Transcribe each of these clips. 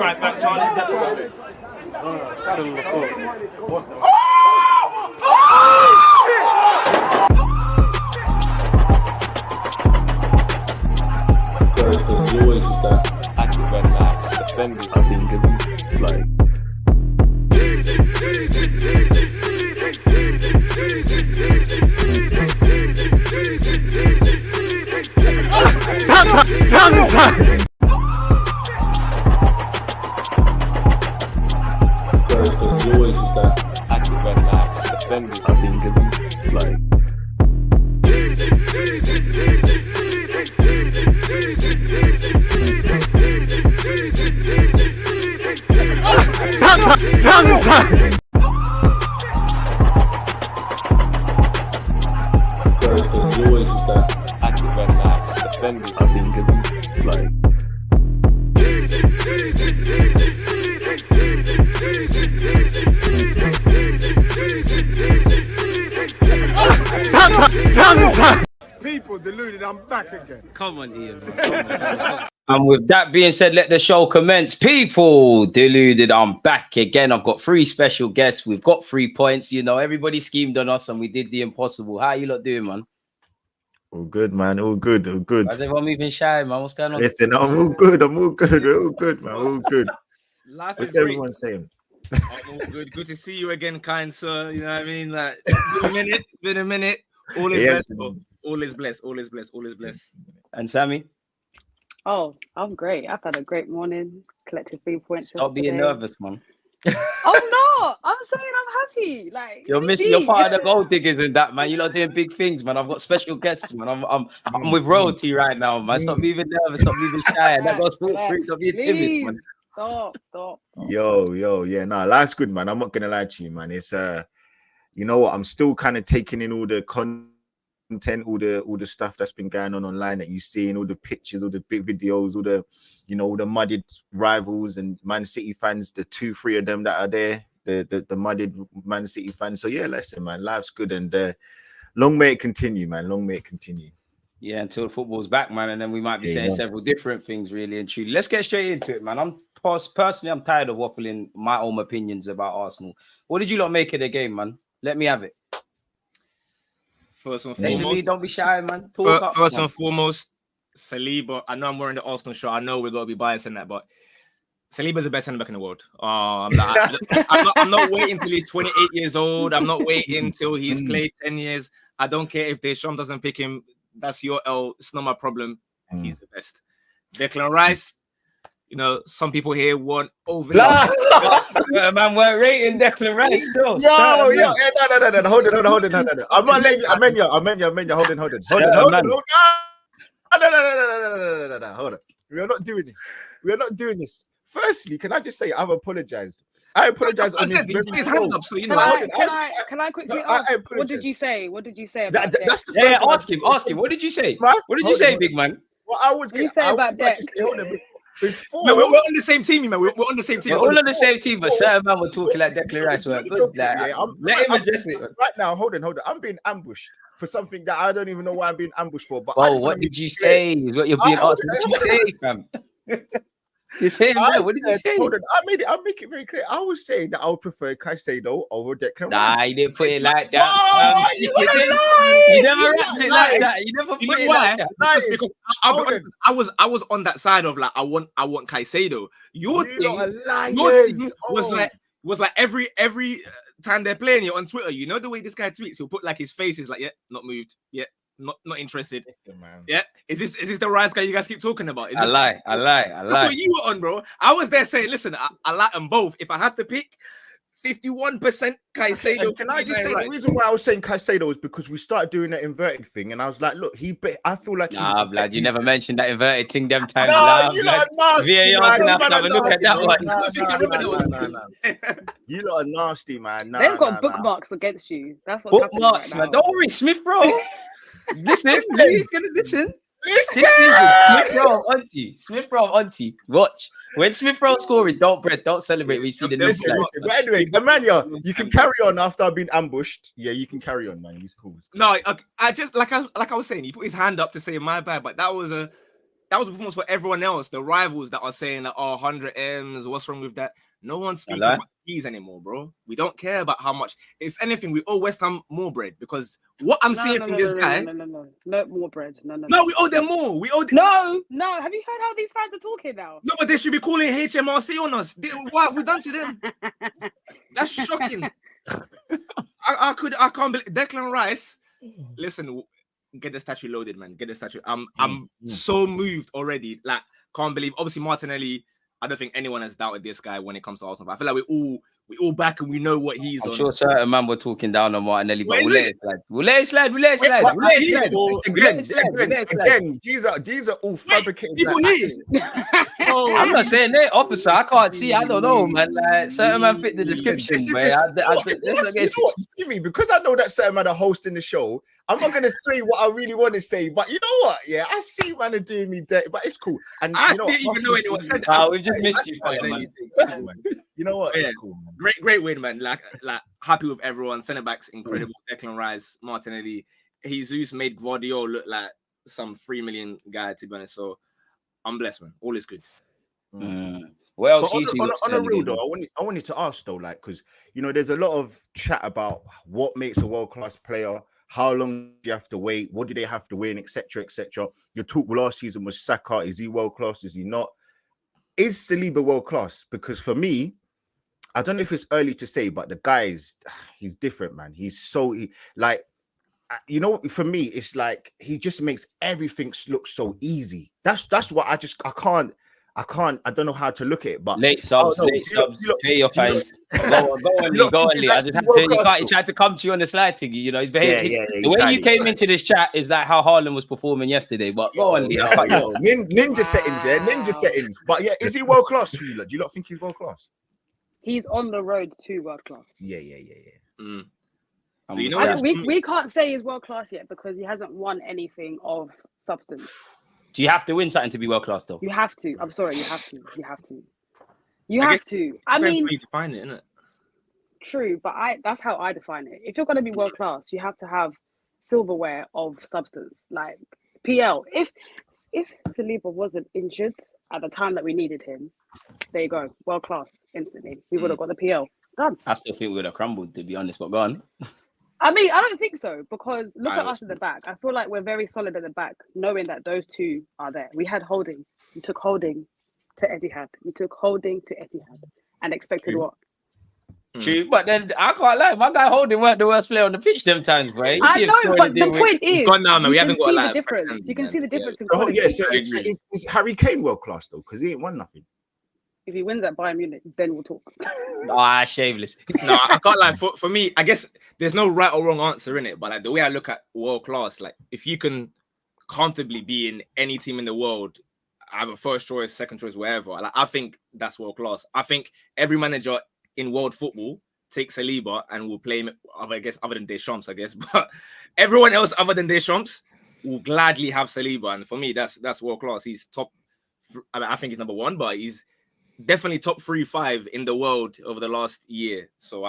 right back, Charlie. That's right. There's always just that active when defenders are being given like. There's always just that active when defenders are being given like. There's always just that active when defenders are being given like. People deluded, I'm back again. Come on, Ian. And with that being said, let the show commence. People deluded, I'm back again. I've got 3 special guests. We've got 3 points. You know, everybody schemed on us and we did the impossible. How you lot doing, man? All good, man. All good. All good. How's everyone moving shy, man? What's going on? Listen, I'm all good. We're all good, man. All good. Life What's is great. everyone saying? I'm all good. Good to see you again, kind sir. You know what I mean? Like, been a minute. All is blessed. Bro. All is blessed. And Sammy? Oh, I'm great. I've had a great morning. Collected 3 points. Stop being nervous, man. Oh no! I'm saying I'm happy. Like You're missing. You're part of the gold diggers and that, man. You're not doing big things, man. I've got special guests, man. I'm with royalty right now, man. Stop moving nervous. Stop moving shy. That goes full free. Stop being timid, man. Stop. Yo, yeah, no, life's good, man. I'm not gonna lie to you, man. It's you know what? I'm still kind of taking in all the content, all the stuff that's been going on online that you see, and all the pictures, all the big videos, all the, you know, all the mudded rivals and Man City fans, the 2-3 of them that are there, the mudded Man City fans. So yeah, listen, man, life's good, and long may it continue, man. Long may it continue. Yeah, until football's back, man, and then we might be saying several different things, really and truly. Let's get straight into it, man. I'm tired of waffling my own opinions about Arsenal. What did you lot make of the game, man? Let me have it. First and foremost, don't be shy, man. First and foremost, Saliba. I know I'm wearing the Arsenal shirt. I know we're gonna be biased in that, but Saliba's the best centre back in the world. I'm not waiting till he's 28 years old. I'm not waiting till he's played 10 years. I don't care if Deschamps doesn't pick him. That's your L. It's not my problem. He's the best. Declan Rice. You know, some people here want overly. Man, we're rating Declan Rice still. No. Hold on. I'm not letting you. I meant you. Hold on. No. Hold on. We are not doing this. Firstly, can I just say I've apologized. I apologize. His hand up, so you know. Can I quickly ask? What did you say? About that's the first one. Ask him. What did you say? What did you say, big man? Well, I was going to say about that. No, we're on the same team, man. We're on the same team. We're all on the same team, but certain man were talking like Declan Rice. Let him address it. Right now, hold on. I'm being ambushed for something that I don't even know why I'm being ambushed for. But what did you say? Is what you're being asked. What did you say, fam? You're saying that? What did you say? Hold on. I'll make it very clear. I was saying that I would prefer Caicedo over Declan Rice. Nah, you didn't put it like that. You never wrapped it like that. You never put it like that. Just because I was on that side of like I want Caicedo. Your thing was like every time they're playing you on Twitter, you know the way this guy tweets, he'll put like his face is like, yeah, not moved, yeah. Not interested. Man. Yeah, is this the Rice guy you guys keep talking about? I lie. That's what you were on, bro. I was there saying, listen, I like them both. If I have to pick, 51% Caicedo. And can I just say the reason why I was saying Caicedo is because we started doing that inverted thing, and I was like, look, I feel like blood, you never mentioned that inverted thing them times. You lot are nasty. Look at that one. You lot are nasty, man. They've got bookmarks against you. That's what bookmarks, man. Don't worry, Smith, bro. Listen. He's gonna listen. Smith Rowe, auntie. Watch. When Smith Rowe scoring, don't celebrate. We see the news. But anyway, Emmanuel, you can carry on after I've been ambushed. Yeah, you can carry on, man. He's cool. No, I just like I was saying, he put his hand up to say my bad, but that that was a performance for everyone else. The rivals that are saying that, 100 M's, what's wrong with that? No one's speaking about keys anymore, bro. We don't care about how much. If anything, we owe West Ham more bread because what I'm seeing from this guy. No more bread. No, we owe them more. We owe them. No. Have you heard how these fans are talking now? No, but they should be calling HMRC on us. What have we done to them? That's shocking. I can't believe Declan Rice. Listen, get the statue loaded, man. Get the statue. I'm so moved already. Like, can't believe. Obviously, Martinelli. I don't think anyone has doubted this guy when it comes to Arsenal. I feel like we all back and we know what he's I'm on. sure certain man were talking down on Martinelli, but we'll let it slide. Again, these are all fabricated. I'm not saying that, officer. I can't see. I don't know, man. Like, certain man fit the description, because I know that certain man are hosting the show. I'm not gonna say what I really want to say, but you know what? Yeah, I see man are doing me dirty, but it's cool. And I didn't even know anyone said that. We just missed you, man. You know what? Yeah, it's cool, man. Great win, man. Like happy with everyone. Centre backs incredible. Declan Rice, Martinelli, Jesus made Guardiola look like some 3 million guy, to be honest. So I'm blessed, man. All is good. Well, on a real though, I wanted to ask though, like, because there's a lot of chat about what makes a world-class player. How long do you have to wait? What do they have to win, etc., etc. Your talk last season was Saka. Is he world class? Is he not? Is Saliba world class? Because for me, I don't know if it's early to say, but the guy he's different, man. He's so for me, it's like he just makes everything look so easy. That's what I don't know how to look at it, but late subs, pay your fines. Go on, Lee. I just have to. He tried to come to you on the slide thing. He's behaving. The way you came into this chat is like how Haaland was performing yesterday. But go on, Lee. Ninja settings, yeah, ninja settings. But yeah, is he world class? Do you not think he's world class? He's on the road to world class. Yeah. We can't say he's world class yet because he hasn't won anything of substance. Do you have to win something to be world class, though? You have to. I'm sorry, you have to. You have to. I mean, you define it, innit? True, but that's how I define it. If you're going to be world class, you have to have silverware of substance, like PL. If Saliba wasn't injured at the time that we needed him, there you go, world class instantly. We would have got the PL done. I still think we would have crumbled, to be honest. But go on. I mean, I don't think so because look at us at the back. I feel like we're very solid at the back, knowing that those two are there. We had Holding. You took Holding to Etihad. And expected what? True, but then I can't lie. My guy Holding weren't the worst player on the pitch them times, bro. I know, but the point is, gone now, man. We haven't got a lot. Difference. You can see the difference in quality. Yeah, so is Harry Kane world class though? Because he ain't won nothing. If he wins at Bayern Munich, then we'll talk. Shameless. No, I can't lie. For me, I guess there's no right or wrong answer in it. But like the way I look at world class, like if you can comfortably be in any team in the world, either first choice, second choice, wherever, like I think that's world class. I think every manager in world football takes Saliba and will play him, other than Deschamps, I guess. But everyone else other than Deschamps will gladly have Saliba. And for me, that's world class. He's top. I mean, I think he's number one, but he's definitely top 3-5 in the world over the last year. So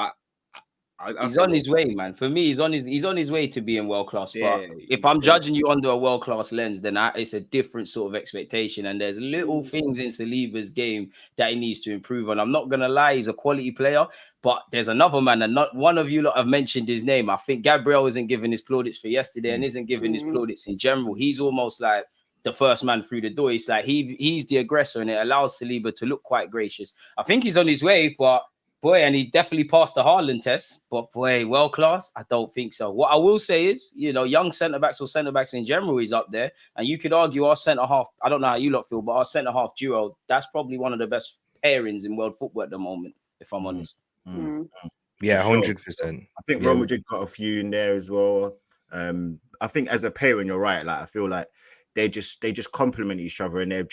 he's on his way, man. For me, he's on his way to being world class. Yeah, but if I'm judging you under a world class lens, then it's a different sort of expectation. And there's little things in Saliba's game that he needs to improve on. I'm not gonna lie, he's a quality player, but there's another man, and not one of you lot have mentioned his name. I think Gabriel isn't giving his plaudits for yesterday and isn't giving his plaudits in general. He's almost like the first man through the door. It's like he's the aggressor, and it allows Saliba to look quite gracious. I think he's on his way, but boy, and he definitely passed the Haaland test. But boy, world class, I don't think so. What I will say is, young centre backs or centre backs in general is up there, and you could argue our centre half. I don't know how you lot feel, but our centre half duo, that's probably one of the best pairings in world football at the moment, if I'm honest. Yeah, 100%. I think Real Madrid got a few in there as well. I think as a pairing, you're right. Like I feel like they just complement each other, and they're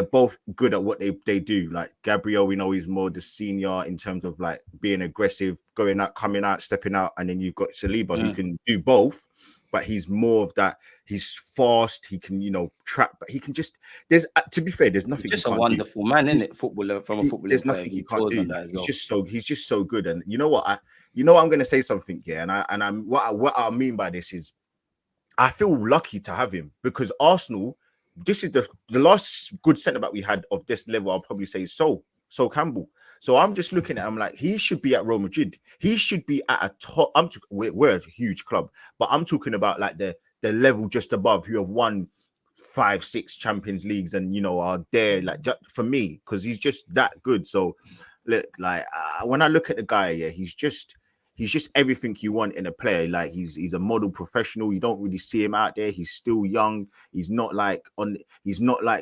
both good at what they do. Like Gabriel, we know he's more the senior in terms of like being aggressive, going out, coming out, stepping out, and then you've got Saliba who can do both, but he's more of that. He's fast. He can trap, but he can just. To be fair, there's nothing. He's just a wonderful man, isn't it? Footballer from a footballer. There's nothing he can't do. He's just so good. And you know what? I'm going to say something here, and I'm what I mean by this is, I feel lucky to have him because Arsenal this is the last good centre back we had of this level. I'll probably say Sol Campbell. So I'm just looking at him like he should be at Real Madrid. He should be at a top. We're a huge club, but I'm talking about like the level just above who have won 5-6 Champions Leagues and are there like just for me because he's just that good. So look, like when I look at the guy, yeah, he's just everything you want in a player. Like he's a model professional. You don't really see him out there. He's still young. He's not like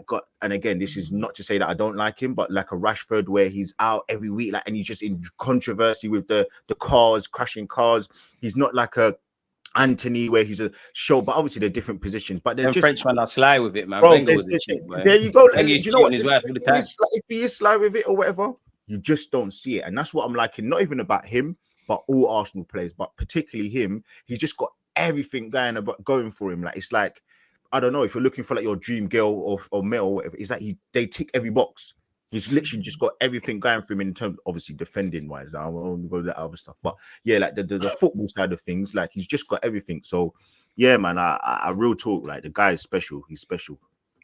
got. And again, this is not to say that I don't like him, but like a Rashford where he's out every week, like, and he's just in controversy with the cars, crashing cars. He's not like a Anthony where he's a show, but obviously they're different positions. But they're just Frenchman are sly with it, man. Bro, there you go. And you know what? If he is sly with it or whatever, you just don't see it, and that's what I'm liking. Not even about him, but all Arsenal players, but particularly him. He's just got everything going for him. Like it's like, I don't know, if you're looking for like your dream girl or male or whatever, it's like they tick every box. He's literally just got everything going for him in terms, obviously defending wise. I won't go to that other stuff, but yeah, like the football side of things, like he's just got everything. So yeah, man, I real talk, like the guy is special. He's special.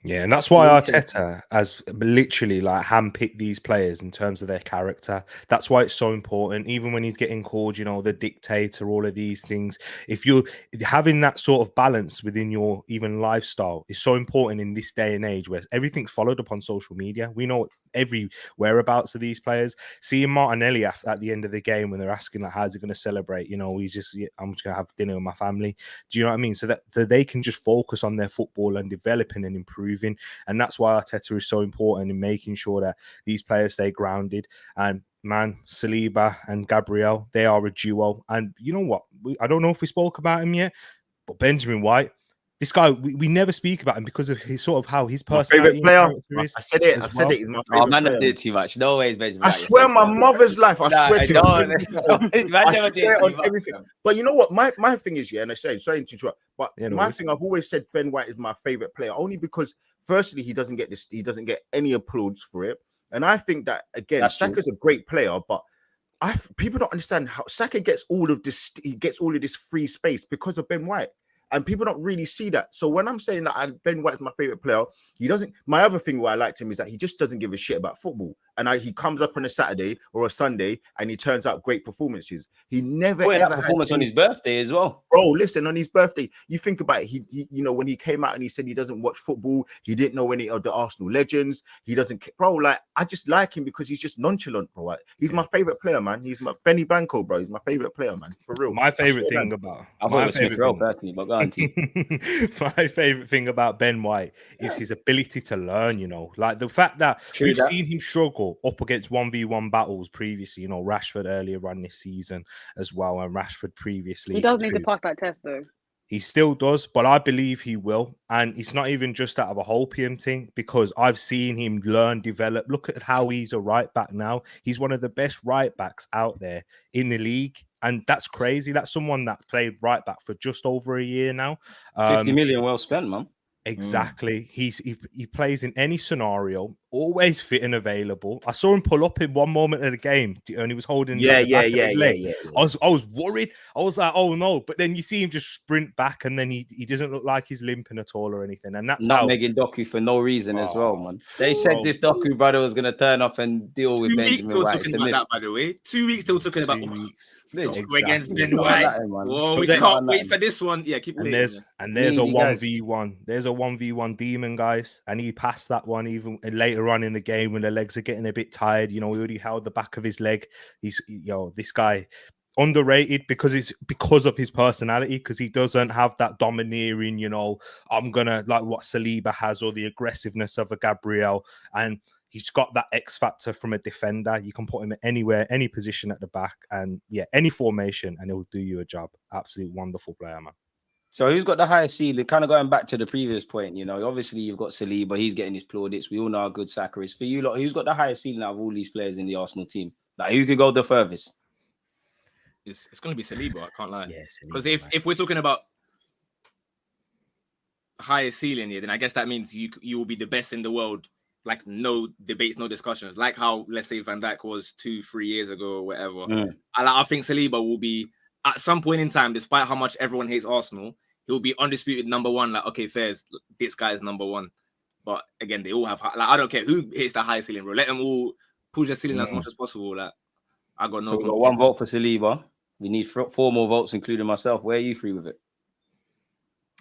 Yeah, and that's why Arteta has literally like handpicked these players in terms of their character. That's why it's so important. Even when he's getting called, the dictator, all of these things. If you're having that sort of balance within your even lifestyle, is so important in this day and age where everything's followed up on social media. We know every whereabouts of these players. Seeing Martinelli at the end of the game when they're asking like, how's he going to celebrate? He's just, I'm just going to have dinner with my family. Do you know what I mean? So that they can just focus on their football and developing and improving. And that's why Arteta is so important in making sure that these players stay grounded. And man, Saliba and Gabriel, they are a duo. And you know what? I don't know if we spoke about him yet, but Benjamin White, this guy, we never speak about him because of his sort of how his personality. My favorite player. I said it. He's my favorite player. Oh, man, I did too much. No way, Benjamin. I swear my mother's life. I swear to you. I swear on everything. But you know what? My thing is, yeah, and I say, sorry to interrupt, but my thing, I've always said Ben White is my favorite player, only because firstly, he doesn't get any applause for it. And I think that again, Saka's a great player, but people don't understand how Saka gets all of this. He gets all of this free space because of Ben White. And people don't really see that. So when I'm saying that Ben White's my favorite player, he doesn't. My other thing where I liked him is that he just doesn't give a shit about football. And he comes up on a Saturday or a Sunday and he turns out great performances. He never ever performance on his birthday as well. Bro, listen, on his birthday, you think about it. He when he came out and he said he doesn't watch football, he didn't know any of the Arsenal legends. He doesn't, bro. Like I just like him because he's just nonchalant, bro. He's my favorite player, man. He's my Benny Blanco, bro. He's my favorite player, man. For real. My favorite thing about my favorite thing about Ben White is his ability to learn. Like the fact that we've seen him struggle up against 1v1 battles previously. Rashford earlier on this season as well, and Rashford previously. He does need to pass that test though. He still does, but I believe he will. And it's not even just out of a whole PM thing, because I've seen him learn, develop. Look at how he's a right back now. He's one of the best right backs out there in the league. And that's crazy. That's someone that played right back for just over a year now. 50 million well spent, man. Exactly. He plays in any scenario, always fit and available. I saw him pull up in one moment of the game and he was holding his leg. I was worried. I was like, oh no. But then you see him just sprint back and then he doesn't look like he's limping at all or anything. And that's not making Doku for no reason as well, man. They said this Doku brother was gonna turn up and deal with Benjamin White. 2 weeks still talking about that, by the way. 2 weeks still talking about exactly. Ben White. Whoa, we can't wait for this one. Yeah, keep playing. And there's a 1v1. There's a 1v1 demon, guys. And he passed that one even later on in the game when the legs are getting a bit tired. We already held the back of his leg. This guy underrated because of his personality, because he doesn't have that domineering, I'm gonna like what Saliba has, or the aggressiveness of a Gabriel. And he's got that X factor from a defender. You can put him anywhere, any position at the back, and any formation, and he'll do you a job. Absolute wonderful player, man. So who's got the highest ceiling? Kind of going back to the previous point, obviously you've got Saliba, he's getting his plaudits. We all know how good Saka is. For you lot, who's got the highest ceiling out of all these players in the Arsenal team? Like, who could go the furthest? It's going to be Saliba, I can't lie. Yeah, because if we're talking about highest ceiling here, then I guess that means you will be the best in the world. Like, no debates, no discussions. Like how, let's say, Van Dijk was 2-3 years ago or whatever. I think Saliba will be, at some point in time, despite how much everyone hates Arsenal, he'll be undisputed number one. Like, okay, Fairs, this guy is number one. But again, they all have like I don't care who hits the highest ceiling, bro. Let them all push their ceiling as much as possible. Like I got no. So we got 1 vote for Saliba. We need 4 more votes, including myself. Where are you free with it?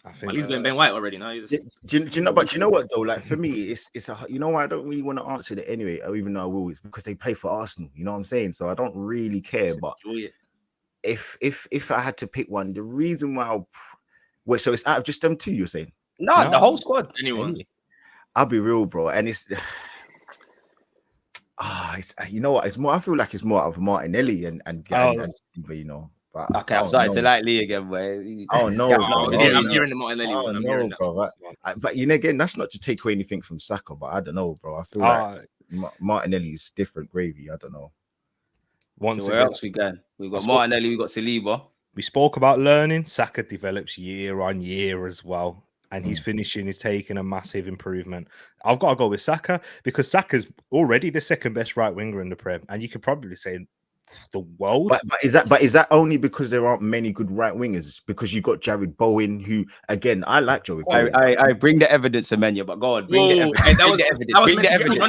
I think He's been Ben White already. Now Do you know? But you know what though? Like for me, it's a. You know why I don't really want to answer it anyway, or even though I will. It's because they play for Arsenal. You know what I'm saying? So I don't really care. But if I had to pick one, the reason why so it's out of just them 2. You're saying? No, the whole squad. Anyone? I'll be real, bro. And it's you know what? It's more. I feel like it's more out of Martinelli and Steve, you know. But okay, I'm starting to like Lee again, boy. Oh no, I'm hearing the Martinelli one. I'm hearing that. Bro. But you know, again, that's not to take away anything from Saka, but I don't know, bro. I feel like Martinelli is different gravy. I don't know. So where else we going? We got Martinelli, we got Saliba. We spoke about learning. Saka develops year on year as well. And his finishing is taking a massive improvement. I've got to go with Saka because Saka's already the second best right winger in the Prem. And you could probably say the world. But is that only because there aren't many good right wingers? Because you got Jared Bowen, who again I like Jared Bowen. I bring the evidence, Emmanuel, but go on, bring the evidence. Bring the evidence.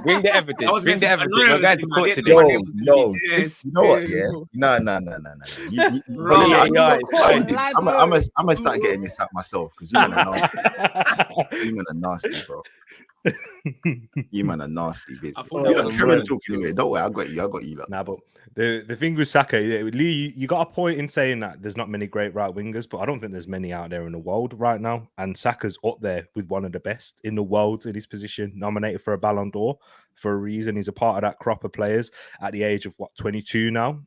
Bring the evidence. Bring the evidence. We're going to court today. Yo, you know what? Yeah, no. I'm gonna start getting this out myself because you man are nasty, bro. You man are nasty, business. Talking anyway. Don't worry, I got you. Look. Nah, but the thing with Saka, Lee, you got a point in saying that there's not many great right wingers, but I don't think there's many out there in the world right now. And Saka's up there with one of the best in the world in his position, nominated for a Ballon d'Or for a reason. He's a part of that crop of players at the age of 22 now.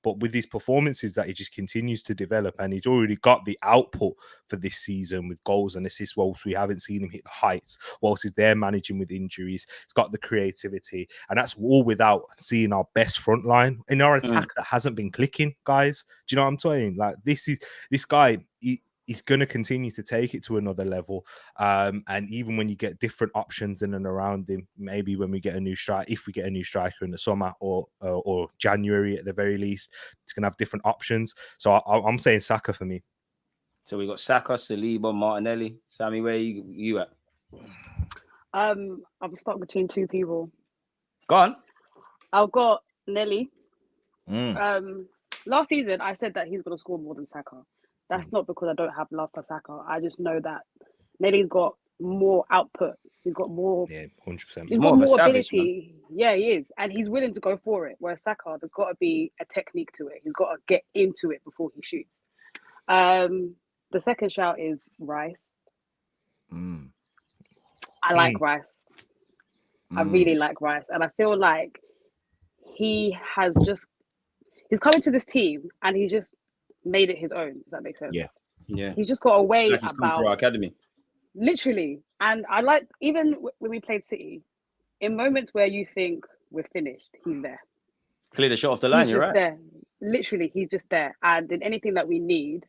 But with these performances that he just continues to develop, and he's already got the output for this season with goals and assists, whilst we haven't seen him hit the heights, whilst he's there managing with injuries. He's got the creativity, and that's all without seeing our best front line in our attack that hasn't been clicking, guys. Do you know what I'm saying? Like this guy, he's going to continue to take it to another level. And even when you get different options in and around him, maybe when we get a new strike, if we get a new striker in the summer or January at the very least, it's going to have different options. So I'm saying Saka for me. So we got Saka, Saliba, Martinelli. Sammy, where you at? I'm stuck between 2 people. Go on. I've got Nelly. Last season, I said that he's going to score more than Saka. That's not because I don't have love for Saka. I just know that Nelly's got more output. He's got more. Yeah, 100%. He's got more ability. Yeah, he is, and he's willing to go for it. Whereas Saka, there's got to be a technique to it. He's got to get into it before he shoots. The second shout is Rice. I like Rice. I really like Rice, and I feel like he's coming to this team and he's just made it his own. Does that make sense? Yeah. He's just got a way he's come through our academy. Literally. And I like, even when we played City, in moments where you think we're finished, he's there. Clear the shot off the line, you're right. There. Literally, he's just there. And in anything that we need,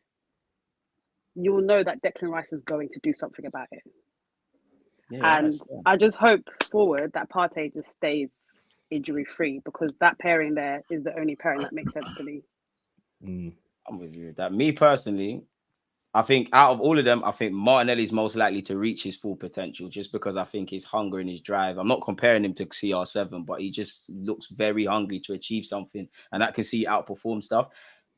you'll know that Declan Rice is going to do something about it. Yeah, and I just hope forward that Partey just stays injury-free, because that pairing there is the only pairing that makes sense to me. I'm with you with that. Me personally, I think out of all of them, I think Martinelli's most likely to reach his full potential, just because I think his hunger and his drive. I'm not comparing him to CR7, but he just looks very hungry to achieve something, and that can see outperform stuff.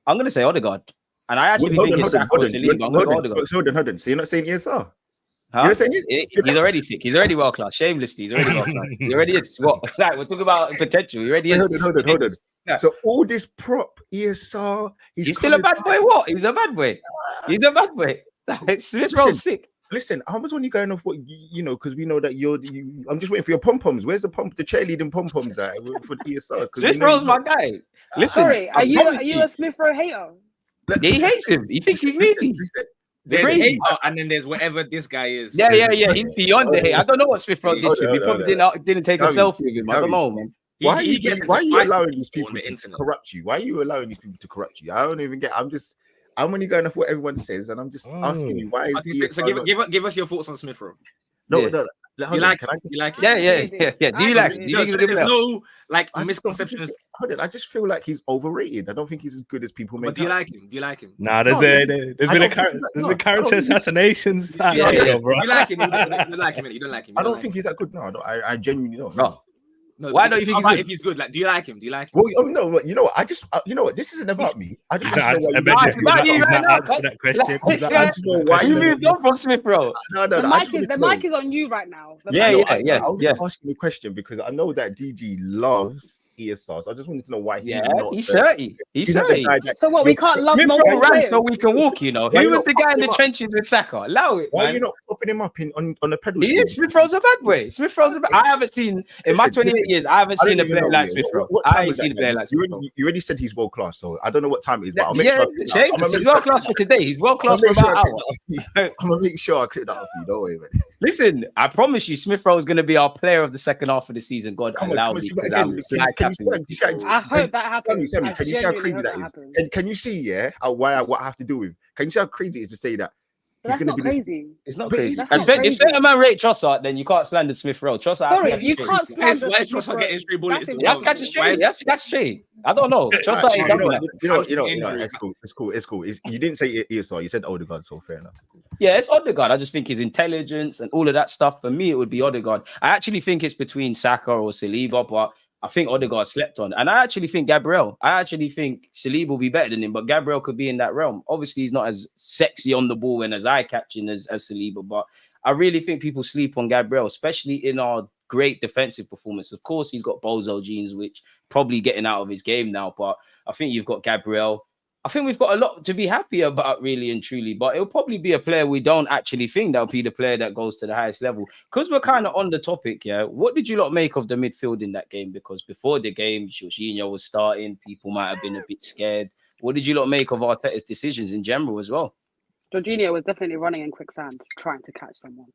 I'm going to say Odegaard. And I actually think it's Saka or Saliba. I'm going to go Odegaard. Hold on. So you're not saying ESR? Huh? He's already sick. He's already world class. Shamelessly, he's already world class. He already is. What? Like, we're talking about potential. He already is. Hold on. Yeah. So all this prop ESR, he's still a bad boy. What? He's a bad boy. He's a bad boy. This role's sick. Listen, I was only going off what you know, because we know that I'm just waiting for your pom poms. Where's the cheerleading pom poms at for ESR? Smith Rowe's my guy. Listen, sorry, are you a Smith Rowe hater? Yeah, he hates him. He thinks he's meaty. There's hate, and then there's whatever this guy is. Yeah. He's beyond the hate. I don't know what Smith Rowe did to him. He probably didn't take a selfie with him. I don't know, man. Why are you allowing these people to corrupt you? Why are you allowing these people to corrupt you? I don't even get. I'm only going off what everyone says, and I'm just asking you why. Give us your thoughts on Smith Rowe. No. You like it? Yeah. Do you like? There's no misconceptions I just feel like he's overrated. I don't think he's as good as people make. But do you like him? Do you like him? Nah, there's been character assassinations. Do you like him? You don't like him. You don't like him. I don't think he's that good. No, I genuinely don't. No. No, Why don't you think he's good? if he's good? Like, do you like him? Do you like him? Well, no, but you know what? You know what? This isn't about me. I just want to know that question. Why you moved on from Smith Rowe? No. The mic is on you right now. Yeah. I was just asking a question because I know that DG loves ESR. So I just wanted to know why he's not. He's 30. He's 30. So what? We can't love Smith multiple Rowe ran players. so we can walk. You know, who was the guy in the trenches with Saka? Allow it. Why man. are you not popping him up on the pedal? He is. Smith Rowe's a bad boy. Smith Rowe's a bad. I haven't seen in my 28 years. I haven't seen a player like Smith Rowe. I ain't seen a player like Smith Rowe. You already said he's world class, so I don't know what time it is. But I'll make sure. He's world class for today. He's world class for about an hour. I'm gonna make sure I clear that up for you. Don't worry, man. Listen, I promise you, Smith Rowe is going to be our player of the second half of the season. God allow me. I hope that happens. Sammy, can you see how crazy that is? Can you see, what I have to do with? Can you see how crazy it is to say that? That's not crazy. It's not crazy. If certain man rate Trossard, then you can't slander Smith Rowe. Trossard. Sorry, you can't slander. Why is Trossard getting straight bullets? He has to catch a straight. He has to catch straight. I don't know. Trossard ain't done that. You know, it's cool. You didn't say ESR. You said Odegaard, so fair enough. Yeah, it's Odegaard. I just think his intelligence and all of that stuff. For me, it would be Odegaard. I actually think it's between Saka or Saliba, but I think Odegaard slept on. And I actually think Gabriel. I actually think Saliba will be better than him, but Gabriel could be in that realm. Obviously, he's not as sexy on the ball and as eye-catching as Saliba, but I really think people sleep on Gabriel, especially in our great defensive performance. Of course, he's got bozo genes, which probably getting out of his game now, but I think you've got Gabriel. I think we've got a lot to be happy about, really and truly, but it'll probably be a player we don't actually think that'll be the player that goes to the highest level. Because we're kind of on the topic, what did you lot make of the midfield in that game? Because before the game, Jorginho was starting, people might have been a bit scared. What did you lot make of Arteta's decisions in general as well? Jorginho was definitely running in quicksand, trying to catch someone.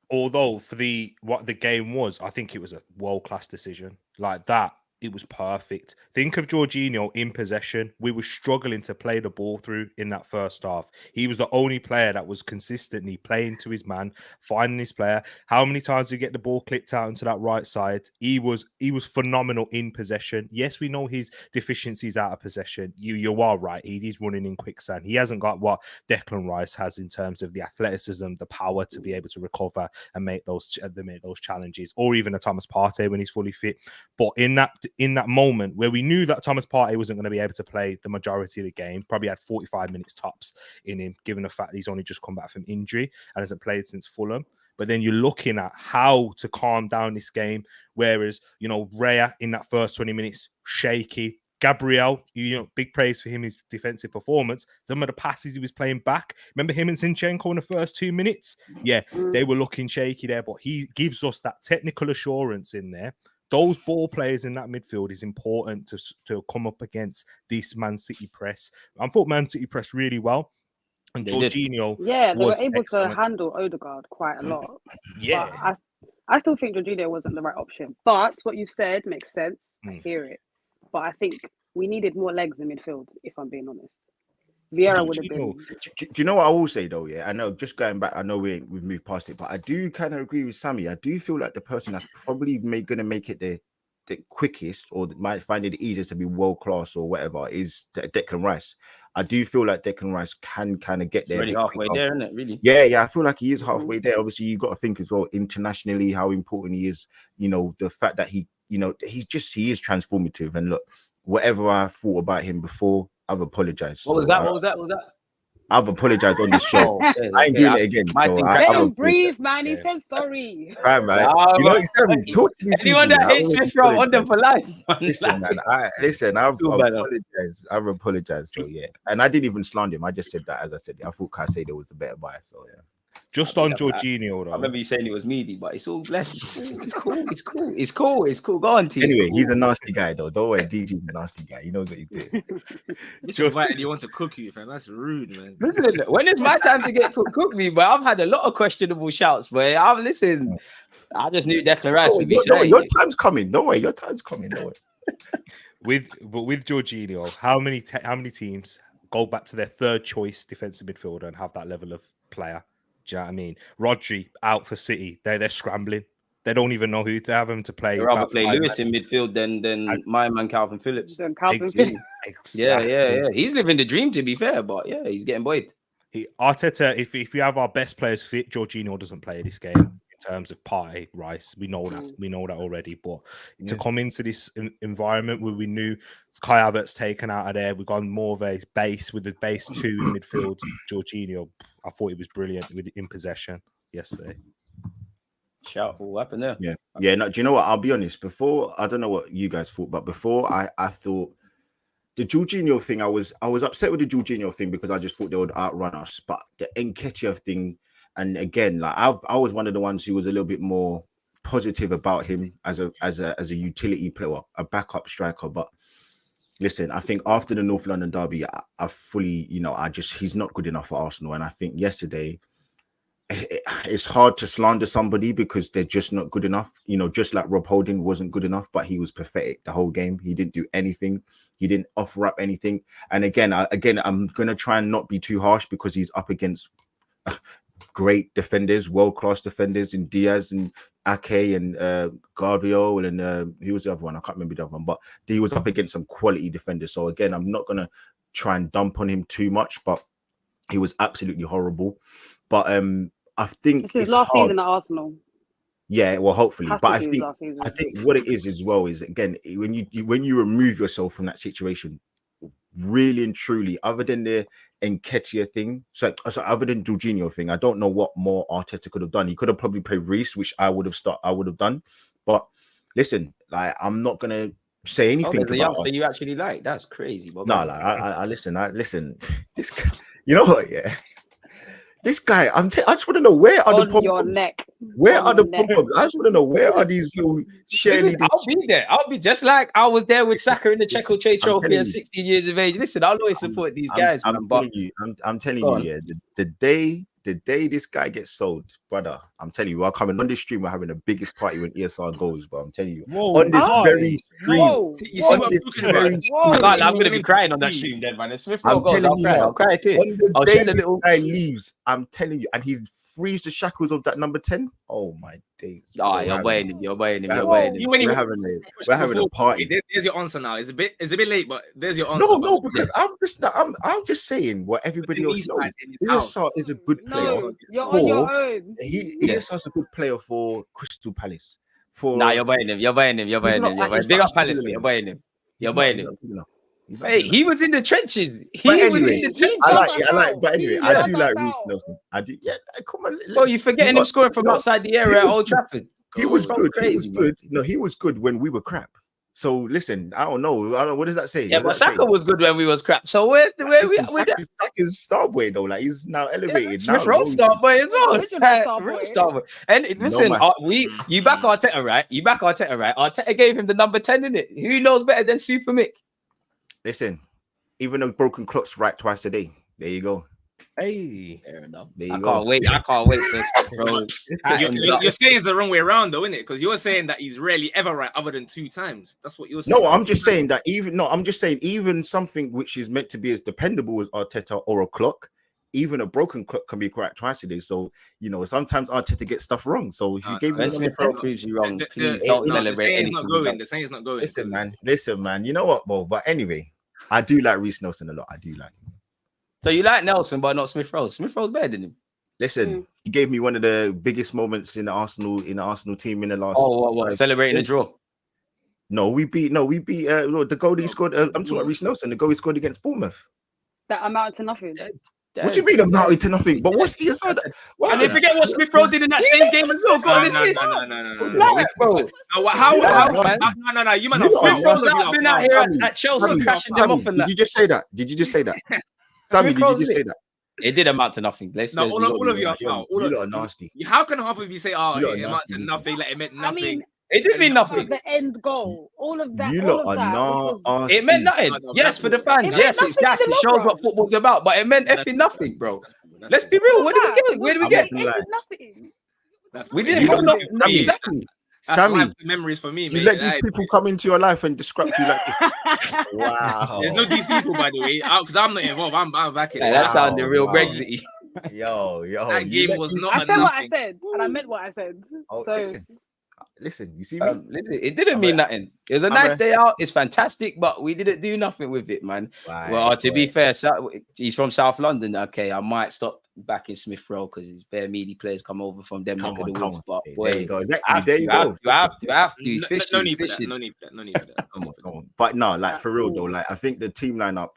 Although for what the game was, I think it was a world-class decision. Like that, it was perfect. Think of Jorginho in possession. We were struggling to play the ball through in that first half. He was the only player that was consistently playing to his man, finding his player. How many times did he get the ball clipped out into that right side? He was phenomenal in possession. Yes, we know his deficiencies out of possession. You are right. He's running in quicksand. He hasn't got what Declan Rice has in terms of the athleticism, the power to be able to recover and make those challenges, or even a Thomas Partey when he's fully fit. But in that moment where we knew that Thomas Partey wasn't going to be able to play the majority of the game, probably had 45 minutes tops in him, given the fact that he's only just come back from injury and hasn't played since Fulham. But then you're looking at how to calm down this game, whereas, Raya in that first 20 minutes, shaky. Gabriel, big praise for him, his defensive performance. Some of the passes he was playing back. Remember him and Zinchenko in the first 2 minutes? Yeah, they were looking shaky there, but he gives us that technical assurance in there. Those ball players in that midfield is important to come up against this Man City press. I thought Man City pressed really well. And Jorginho, they were able to handle Odegaard quite a lot. Yeah. But I still think Jorginho wasn't the right option. But what you've said makes sense. I hear it. But I think we needed more legs in midfield, if I'm being honest. Vieira would have been. Do you know what I will say though? Yeah, I know. Just going back, I know we've moved past it, but I do kind of agree with Sammy. I do feel like the person that's probably going to make it the quickest, or might find it the easiest to be world class or whatever, is Declan Rice. I do feel like Declan Rice can kind of get there. Already halfway there, isn't it? Really? Yeah. I feel like he is halfway there. Obviously, you've got to think as well internationally how important he is. The fact that he is transformative. And look, whatever I thought about him before, I've apologized. What was that? I've apologized on this show. I ain't doing it again. Let him breathe, man. He said sorry. Right, man. Talk to these anyone people, that hates me from on them for life. Listen, man. I've apologized. So yeah, and I didn't even slander him. I just said that, as I said, I thought Caicedo was a better buy. So yeah. Just on Jorginho, though. I remember you saying it was meaty, but it's all blessed. It's cool. Go on, team. Anyway, he's a nasty guy, though. Don't worry, DG's a nasty guy. He knows what he's doing. Just invited you want to cook you, fam. That's rude, man. Listen, when it's my time to get cook me, but I've had a lot of questionable shouts, but I just knew Declan Rice would be saying. Your time's coming. Don't worry, your time's coming. Don't worry. With Jorginho, how many teams go back to their third choice defensive midfielder and have that level of player? Do you know what I mean? Rodri out for City. They're scrambling. They don't even know who to have him to play. They'd rather about play 5 Lewis in midfield than my man Calvin Phillips. Then Calvin Exactly. Phillips. Yeah. He's living the dream, to be fair, but yeah, he's getting buoyed. Arteta, if you have our best players fit, Jorginho doesn't play this game in terms of Partey, Rice. We know that already. But to come into this environment where we knew Kai Havertz taken out of there, we've gone more of a base with the base 2 in midfield. Jorginho, I thought it was brilliant in possession yesterday. Shout, what happened there? Yeah. No, do you know what? I'll be honest. Before, I don't know what you guys thought, but before I thought the Jorginho thing, I was upset with the Jorginho thing because I just thought they would outrun us. But the Nketiah thing, and again, like I was one of the ones who was a little bit more positive about him as a utility player, a backup striker. But listen, I think after the North London derby, I fully, he's not good enough for Arsenal. And I think yesterday, it's hard to slander somebody because they're just not good enough. Just like Rob Holding wasn't good enough, but he was pathetic the whole game. He didn't do anything. He didn't offer up anything. And again, I'm going to try and not be too harsh because he's up against great defenders, world-class defenders in Diaz and Ake and Guardiola and who was the other one? I can't remember the other one, but he was up against some quality defenders. So again, I'm not going to try and dump on him too much, but he was absolutely horrible. But I think it's his last season at Arsenal. Yeah, well, hopefully. But I think what it is as well is, again, when you remove yourself from that situation, really and truly, other than the Nketiah thing, so other than Jorginho thing, I don't know what more Arteta could have done. He could have probably played Reece, which I would have done. But listen, like, I'm not gonna say anything about the young thing you actually like. That's crazy. No, like I listen. This guy, you know what? Yeah. This guy, I just want to know where are the problems? Where are the problems? I just want to know where are these little cheerleaders? I'll be there. I'll be just like I was there with Saka in the Checo Che Trophy at 16 years of age. Listen, I'll always support these guys. I'm telling you, yeah. The day this guy gets sold, brother, I'm telling you, we're coming on this stream. We're having the biggest party when ESR goes, but I'm telling you, on this very stream, you see what I'm talking about? I'm gonna be crying on that stream, then, man. If Smith Rowe goes, I'll cry too. On the day this guy leaves, I'm telling you, and he frees the shackles of that number 10. Oh my days! You're buying him. We're having a party. There's your answer now. It's a bit late, but there's your answer. No, because I'm just saying what everybody else knows. ESR is a good player. You're on your own. ESR is a good player for Crystal Palace. You're buying him. Big up Palace, you're buying him. Hey, he was in the trenches. But anyway, I do like Reece Nelson. I do. Yeah, come on. Oh, you forgetting him scoring from outside the area at Old Trafford? He was good. He was good. No, he was good when we were crap. So listen, I don't know. What does that say? Yeah, but Saka was good when we was crap. So where we at? Saka's star boy though. Like, he's now elevated. Smith Rowe star boy as well. Real star boy. And listen, you back Arteta, right? Arteta gave him the number 10, innit? Who knows better than Super Mick? Listen, even a broken clock's right twice a day. There you go. Hey, fair enough. I can't wait to bro. You're saying it's the wrong way around, though, isn't it? Because you're saying that he's rarely ever right, other than 2 times. That's what you're saying. No, I'm just saying that even something which is meant to be as dependable as Arteta or a clock, even a broken clock can be correct twice a day. So sometimes Arteta gets stuff wrong. So if you gave me Smith Rowe proves you wrong, please don't celebrate anything. The saying's not going. Listen, man. You know what, bro? But anyway, I do like Reece Nelson a lot. I do like him. So you like Nelson, but not Smith Rowe. Smith Rowe's better than him. Listen, he gave me one of the biggest moments in the Arsenal team in the last. Oh, what? Celebrating a draw? No, we beat the goal he scored. I'm talking about Reece Nelson, the goal he scored against Bournemouth. That amounted to nothing. What do you mean amounted to nothing? But what's the aside? And they forget what Smith Rowe did in that same game as well. No. How? You might not. Smith Rowe's been out here at Chelsea crashing them off. Did you just say that? Sammy, did you just say that? It did amount to nothing. All of you are foul. You lot are nasty. How can half of you say, it amounts to nothing, like it meant nothing? I mean, it didn't mean nothing. That was the end goal. All of that. You lot are nasty. It meant nothing. Yes, for the fans. Yes, it's gas. It shows what football's about. But it meant effing nothing, bro. Let's be real. Where did we get? Nothing. We didn't have nothing. Exactly. Sammy, memories for me. You let these people come into your life and disrupt you like this. Wow. There's no these people, by the way, because I'm not involved. I'm back in. That sounded real Brexit. That game was not. I said what I said, and I meant what I said. Oh, listen. listen, you see me? Listen, it didn't mean nothing. It was a I'm nice a- day out. It's fantastic, but we didn't do nothing with it, man. Right, Well, to be right. fair, he's from South London. Okay, I might stop back in Smith Row because his bare meaty players come over from them neck of the woods. But boy, there you go. Exactly. There you go. I have to. No, Fishing, no need for that. fishing. No need for that. No need for that. Come on. But no, like for real though, like I think the team lineup,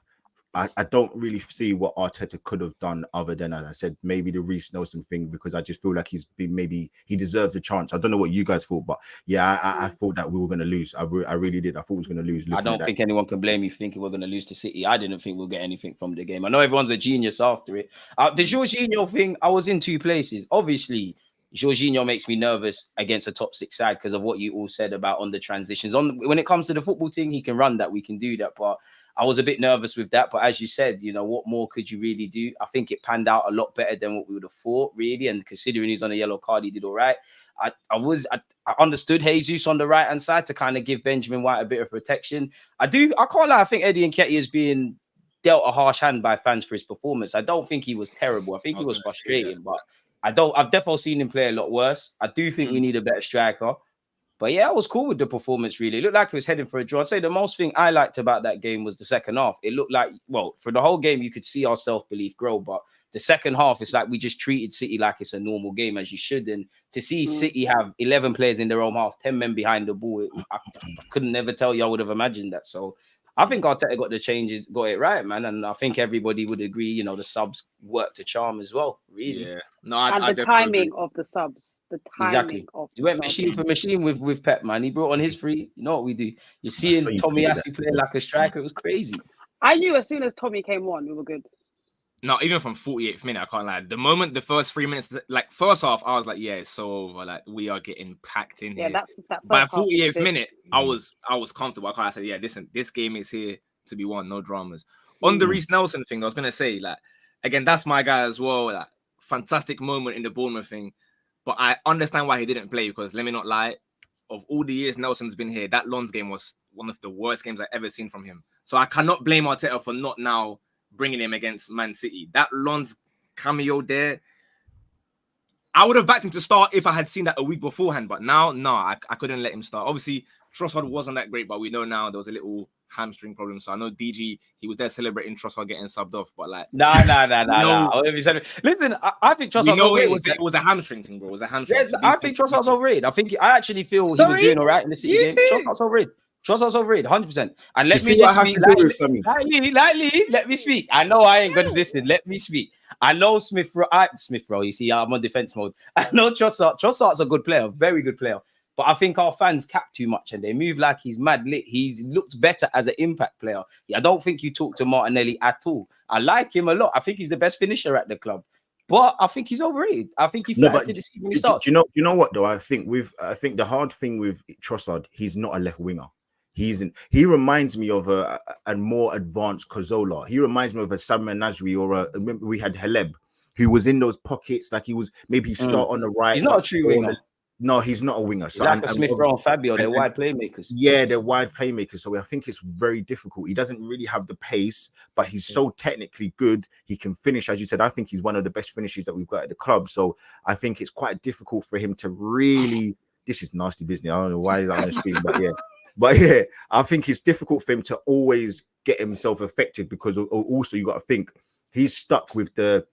I don't really see what Arteta could have done other than, as I said, maybe the Reece Nelson thing, because I just feel like maybe he deserves a chance. I don't know what you guys thought, but yeah, I thought that we were going to lose. I really did. I thought we was going to lose. I don't think anyone can blame you for thinking we're going to lose to City. I didn't think we'll get anything from the game. I know everyone's a genius after it. The Jorginho thing, I was in two places. Obviously, Jorginho makes me nervous against a top six side because of what you all said about on the transitions. When it comes to the football thing, he can run that. We can do that. But I was a bit nervous with that. But as you said, what more could you really do? I think it panned out a lot better than what we would have thought, really. And considering he's on a yellow card, he did all right. I understood Jesus on the right-hand side to kind of give Benjamin White a bit of protection. I can't lie. I think Eddie Nketiah is being dealt a harsh hand by fans for his performance. I don't think he was terrible. I think he was frustrating, but I've definitely seen him play a lot worse. I do think we need a better striker. But yeah, I was cool with the performance, really. It looked like it was heading for a draw. I'd say the most thing I liked about that game was the second half. It looked like, well, for the whole game, you could see our self-belief grow. But the second half, it's like we just treated City like it's a normal game, as you should. And to see City have 11 players in their own half, 10 men behind the ball, I couldn't never tell you I would have imagined that. So I think Arteta got the changes, got it right, man. And I think everybody would agree, the subs worked to charm as well, really. Yeah. No, and the timing of the subs. The timing of he went machine for machine with Pep, man. He brought on his free. You know what we do? You're seeing Tomiyasu play like a striker. It was crazy. I knew as soon as Tommy came on, we were good. No, even from 48th minute, I can't lie. The moment the first 3 minutes, like first half, I was like, yeah, it's so over. Like we are getting packed in here. That by 48th minute, I was comfortable. I said, yeah, listen, this game is here to be won, no dramas. On the Reece Nelson thing, I was gonna say, like, again, that's my guy as well. Like, fantastic moment in the Bournemouth thing. But I understand why he didn't play, because let me not lie, of all the years Nelson's been here, that Lens game was one of the worst games I've ever seen from him. So I cannot blame Arteta for not now bringing him against Man City. That Lens cameo there, I would have backed him to start if I had seen that a week beforehand. But now, no, I couldn't let him start. Obviously, Trossard wasn't that great, but we know now there was a little hamstring problem. So I know DG, he was there celebrating Trossard getting subbed off, but like no. Listen, I think Trossard's overrated. It was a hamstring thing, bro. It was a hamstring. Yes, I think Trossard's overrated. I actually feel he was doing all right in the City game. Trossard's overrated, 100%. And let me just speak lightly. Let me speak. I know I ain't gonna listen. Let me speak. I know Smith Rowe. You see, I'm on defense mode. I know Trossard's a good player, very good player. But I think our fans cap too much and they move like he's mad lit. He's looked better as an impact player. I don't think you talk to Martinelli at all. I like him a lot. I think he's the best finisher at the club. But I think he's overrated. I think he flies to the season when he starts. You know what though? I think the hard thing with Trossard, he's not a left winger. He reminds me of a more advanced Cazorla. He reminds me of a Salman Nasri remember we had Haleb, who was in those pockets, like he start on the right. He's not a true winger. No, he's not a winger. He's like Smith Rowe and Fabio, they're wide playmakers. Yeah, they're wide playmakers. So I think it's very difficult. He doesn't really have the pace, but he's so technically good. He can finish. As you said, I think he's one of the best finishers that we've got at the club. So I think it's quite difficult for him to really, this is nasty business. I don't know why he's on the screen, but yeah, I think it's difficult for him to always get himself affected, because also you got to think he's stuck with a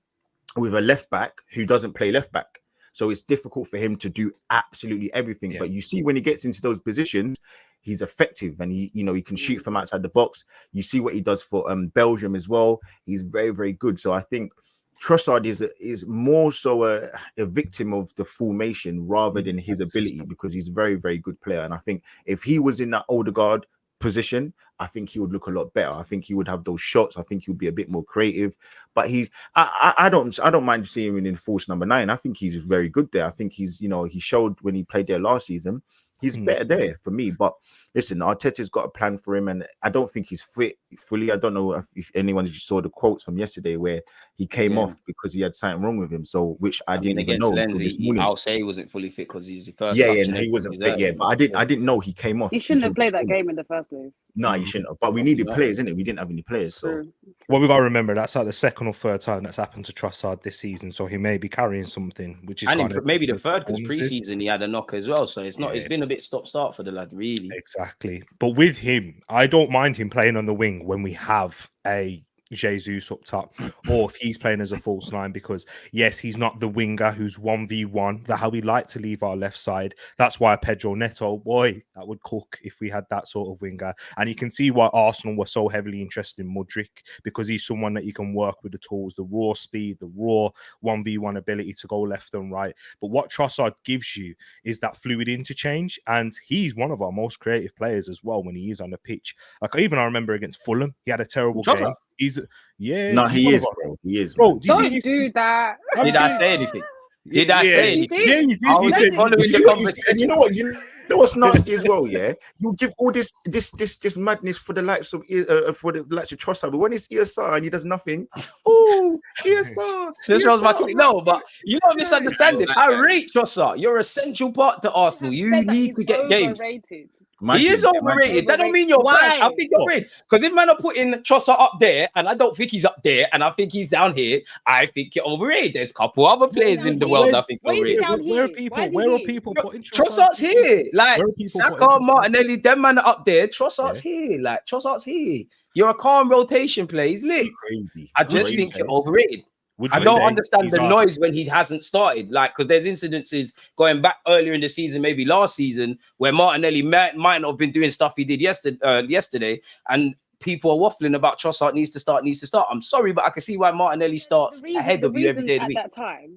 left back who doesn't play left back. So it's difficult for him to do absolutely everything. Yeah. But you see when he gets into those positions, he's effective and he can shoot from outside the box. You see what he does for Belgium as well. He's very, very good. So I think Trossard is more so a victim of the formation rather than his ability, because he's a very, very good player. And I think if he was in that Odegaard position, I think he would look a lot better. I think he would have those shots. I think he would be a bit more creative. But I don't mind seeing him in false number 9. I think he's very good there. I think he showed when he played there last season, he's better there for me. But listen, Arteta's got a plan for him, and I don't think he's fit fully. I don't know if anyone just saw the quotes from yesterday where he came off because he had something wrong with him. So, which I didn't even know. I'll say he wasn't fully fit because he's the first. Yeah, he wasn't fit. Yeah, but I didn't know he came off. He shouldn't have played that game in the first place. No, you shouldn't have. But we needed players, innit? We didn't have any players. So Well, we got to remember that's like the second or third time that's happened to Trossard this season. So he may be carrying something, which is and kind of maybe the third because performances. pre-season he had a knock as well. So it's not. Yeah. It's been a bit stop-start for the lad, really. Exactly. But with him, I don't mind him playing on the wing when we have a Jesus up top, or if he's playing as a false nine, because yes, he's not the winger who's 1v1, the how we like to leave our left side. That's why Pedro Neto, boy, that would cook if we had that sort of winger. And you can see why Arsenal were so heavily interested in Mudryk, because he's someone that you can work with the tools, the raw speed, the raw 1v1 ability to go left and right. But what Trossard gives you is that fluid interchange, and he's one of our most creative players as well when he is on the pitch. Like even I remember against Fulham, he had a terrible game. No, he is, bro. He is, bro. Don't do that. Did I say anything? Did I say anything? Yeah, you did. I was following the conversation. And you know what? You know what's nasty as well? Yeah, you give all this madness for the likes of Trossard, but when it's ESR and he does nothing, oh, ESR. No, but you don't misunderstand it. I rate Trossard. You're a central part to Arsenal. You need to get games. He is overrated. That don't mean you're bad. I think you're right. Because if man are putting Trossard up there, and I don't think he's up there, and I think he's down here, I think you're overrated. There's a couple other players in the world I think are overrated. Where are people putting Trossard's here? Like Saka, Martinelli, them man are up there. Trossard's here. Like Trossard's here. You're a calm rotation player. He's lit. Crazy. I just think you're overrated. I don't understand the noise when he hasn't started. Like, because there's incidences going back earlier in the season, maybe last season, where Martinelli might not have been doing stuff he did yesterday, and people are waffling about Trossard needs to start. I'm sorry, but I can see why Martinelli starts ahead of you every day of the week.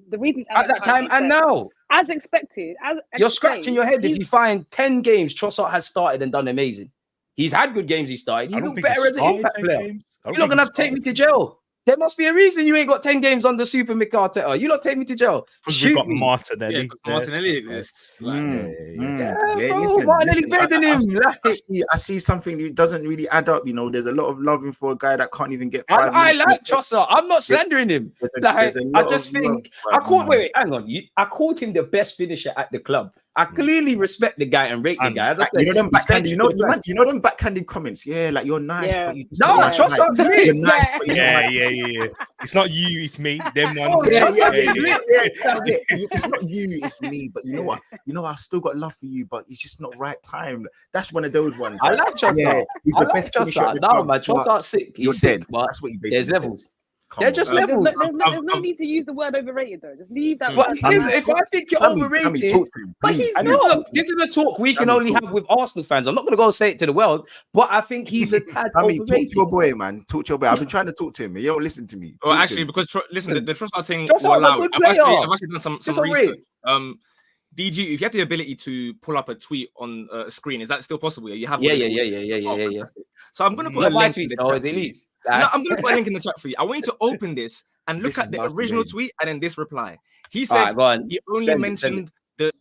The reasons at that time and now, as expected, you're scratching your head if you find 10 games Trossard has started and done amazing. He's had good games. He started. He looked better as an impact player. You're not gonna have to take me to jail. There must be a reason you ain't got 10 games under Super Mikel Arteta. You don't take me to jail. We've got Martinelli. Yeah, Martinelli exists. Martinelli better than him. I see something that doesn't really add up. You know, there's a lot of loving for a guy that can't even get 5 I like Trossard. I'm not slandering him. I just think wait, hang on. I called him the best finisher at the club. I clearly respect the guy and rate the guy. As I said, you know them backhanded comments. Yeah, like you're nice, but you just Trossard's me. You're nice, but yeah. It's not you, it's me. Them ones. It's not you, it's me. But you know what? I still got love for you, but it's just not right time. That's one of those ones. I like Trossard. Yeah, he's the best Trossard. No, man, Trossard's sick. He's sick, but that's what you there's levels. They're just levels. There's no need to use the word overrated though. Just leave that. But if I think you're overrated, this is a talk we can only have with Arsenal fans. I'm not going to go say it to the world, but I think he's a tad overrated. Talk to your boy, man. Talk to your boy. I've been trying to talk to him. He don't listen to me. Well, actually, because listen, the Trossard thing was allowed. I've actually done some research. DG, if you have the ability to pull up a tweet on a screen, is that still possible? You have yeah. So I'm going to put a link in the chat. No, I'm going to put a link in the chat for you. I want you to open this and look at the original tweet and then this reply. He said he only mentioned the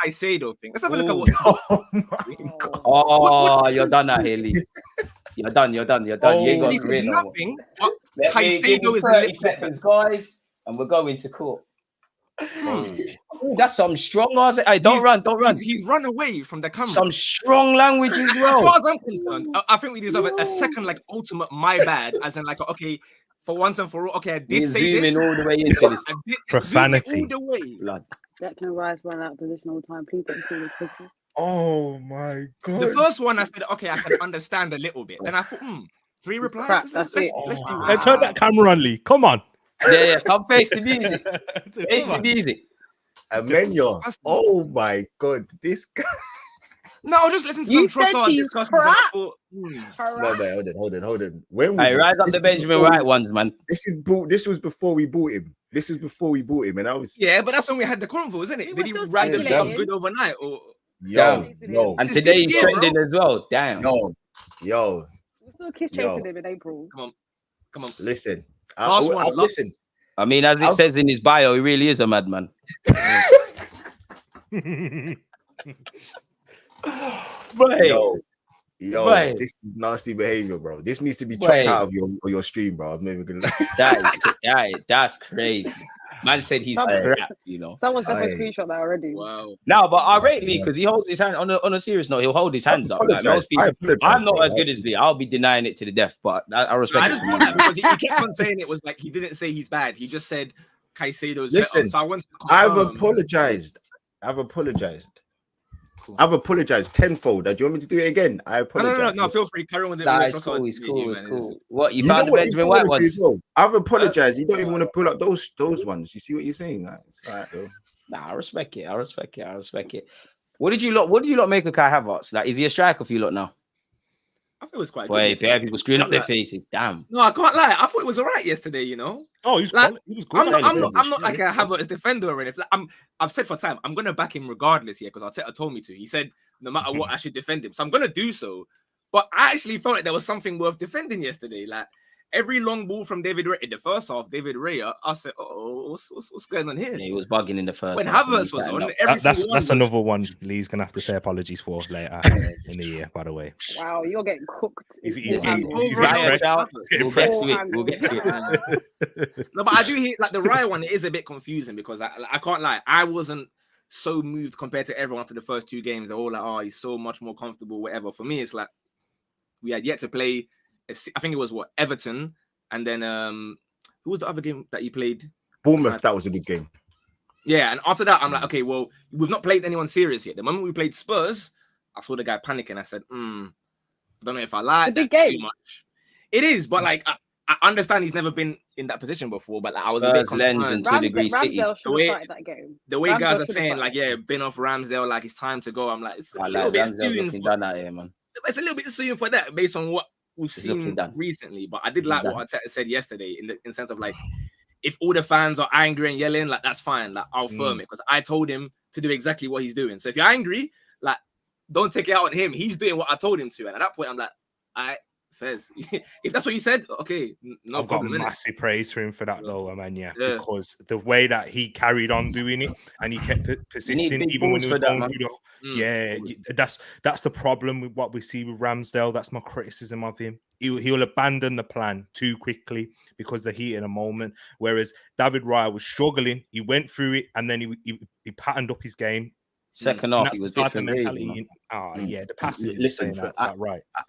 Caicedo thing. Let's have a look at what. Oh my God! Oh, you're done now, Haley. You're done. You ain't got nothing. Caicedo is 30 seconds, guys, and we're going to court. That's some strong. Hey, don't run. He's run away from the camera. Some strong language as well. As far as I'm concerned, I think we deserve a second, like ultimate my bad, as in like okay, for once and for all. Okay, I did say this. All the way into this. Profanity. All the way. Declan Rice run out of position all the time. Please don't call me quickly. Oh my God! The first one I said, okay, I can understand a little bit. Then I thought, 3 replies. Let's do it. Turn that camera on, Lee. Come on. Yeah. Come face the music. Face the music. Emmanuel. Oh my God, this guy. No, just listen to some Trossard discussions. No, hold on. When rise up the Benjamin Wright ones, man. This was before we bought him. And I was but that's when we had the convo, isn't it? Did he randomly become good overnight or? No. And today he's trending as well. Damn. Yo. We're still kiss chasing him in April. Come on. Listen. Listen. I mean, as it says in his bio, he really is a madman. Yo, this is nasty behavior, bro. This needs to be chopped out of your stream, bro. I'm never gonna. That's crazy. Man said he's Someone- crap, you know. Someone's definitely Aye. screenshot that already. Wow. No, but I rate Lee because he holds his hand on a serious note. He'll hold his hands up. Like most people, I'm not as good as Lee. I'll be denying it to the death, but I respect I it. just brought it because he kept on saying it was like he didn't say he's bad. He just said Caicedo's Listen, better. So I want to I've confirm. apologized. I've apologized. Cool. I've apologized tenfold. Do you want me to do it again? I apologize. No. Feel free. Carry on with it. Nah, with it's Trossard. cool. It's Yeah, cool. you, It's man. cool. What you You found know the what Benjamin you White wanna do ones? as well? I've apologized. You don't even want to pull up those ones. You see what you're saying? Like, it's all right, though. Nah, I respect it. I respect it. What did you lot make of Kai Havertz? Like, is he a striker for you lot now? I thought it was quite Boy, good. if you have people screwing up their Like- faces, damn. No, I can't lie. I thought it was all right yesterday, you know? Oh, he was Like, good. I'm not like a Havertz defender or anything. Like, I've said for time, I'm gonna back him regardless here because Arteta told me to. He said no matter what, I should defend him, so I'm gonna do so. But I actually felt like there was something worth defending yesterday. Like every long ball from David Raya in the first half, David Raya, I said, "Oh, what's going on here?" Yeah, he was bugging in the first. When half, Havertz was on, That's another one Lee's gonna have to say apologies for later in the year. By the way, Wow, you're getting cooked. He's in getting full angle. fresh. We'll get to it. We'll get to it. No, but I do hear like the Raya one. It is a bit confusing because I can't lie. I wasn't so moved compared to everyone after the first two games. They're all like, "Oh, he's so much more comfortable." Whatever. For me, it's like we had yet to play. I think it was Everton, and then who was the other game that he played? Bournemouth, that was a good game. Yeah, and after that, I'm like, okay, well, we've not played anyone serious yet. The moment we played Spurs, I saw the guy panicking. I said, I don't know if I like that too much. It is, but like I understand he's never been in that position before, but like, I was a bit concerned. And to a degree, City. Ramsdale should have started that game. The way Ramsdale guys are should have saying, started. like, yeah, bin off Ramsdale, like it's time to go. I'm like, it's a I little like bit Ramsdale soon. looking done out here, man. It's a little bit soon for that, based on what we've It's looking seen done. recently. But I did like what Arteta said yesterday in the sense of like, if all the fans are angry and yelling, like that's fine. Like I'll firm it because I told him to do exactly what he's doing. So if you're angry, like don't take it out on him. He's doing what I told him to. And at that point, I'm like, Fez, if that's what you said, okay, no I've problem. got innit? massive praise for him for that, though, man. Yeah, Yeah. because the way that he carried on doing it and he kept persisting, big even when balls he for was that, going man. through that's the problem with what we see with Ramsdale. That's my criticism of him. He'll abandon the plan too quickly because the heat in a moment. Whereas David Raya was struggling, he went through it and then he patterned up his game. Second And half, that's he was the type of different. mentality. Yeah, the passes. Listen,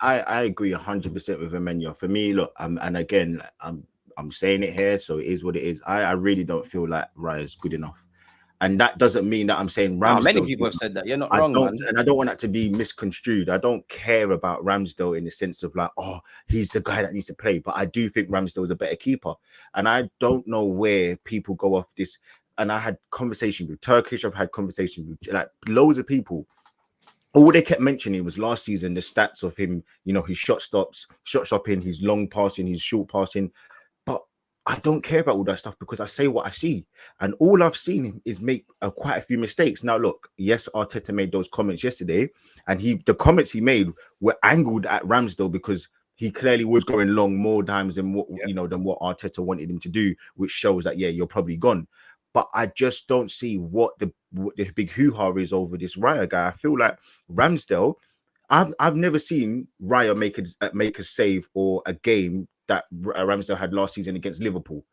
I agree 100% with Emmanuel. For me, look, and again, I'm saying it here, so it is what it is. I really don't feel like Raya's good enough, and that doesn't mean that I'm saying Ramsdale. Many people have said that. You're not wrong, man. And I don't want that to be misconstrued. I don't care about Ramsdale in the sense of like, oh, he's the guy that needs to play. But I do think Ramsdale is a better keeper, and I don't know where people go off this. And I had conversations with Turkish. I've had conversations with like loads of people. All they kept mentioning was last season, the stats of him, you know, his shot stopping, his long passing, his short passing. But I don't care about all that stuff because I say what I see. And all I've seen him is make quite a few mistakes. Now, look, yes, Arteta made those comments yesterday. And the comments he made were angled at Ramsdale because he clearly was going long more times than what, than what Arteta wanted him to do, which shows that, yeah, you're probably gone. But I just don't see what the big hoo-ha is over this Raya guy. I feel like Ramsdale, I've never seen Raya make a save or a game that Ramsdale had last season against Liverpool,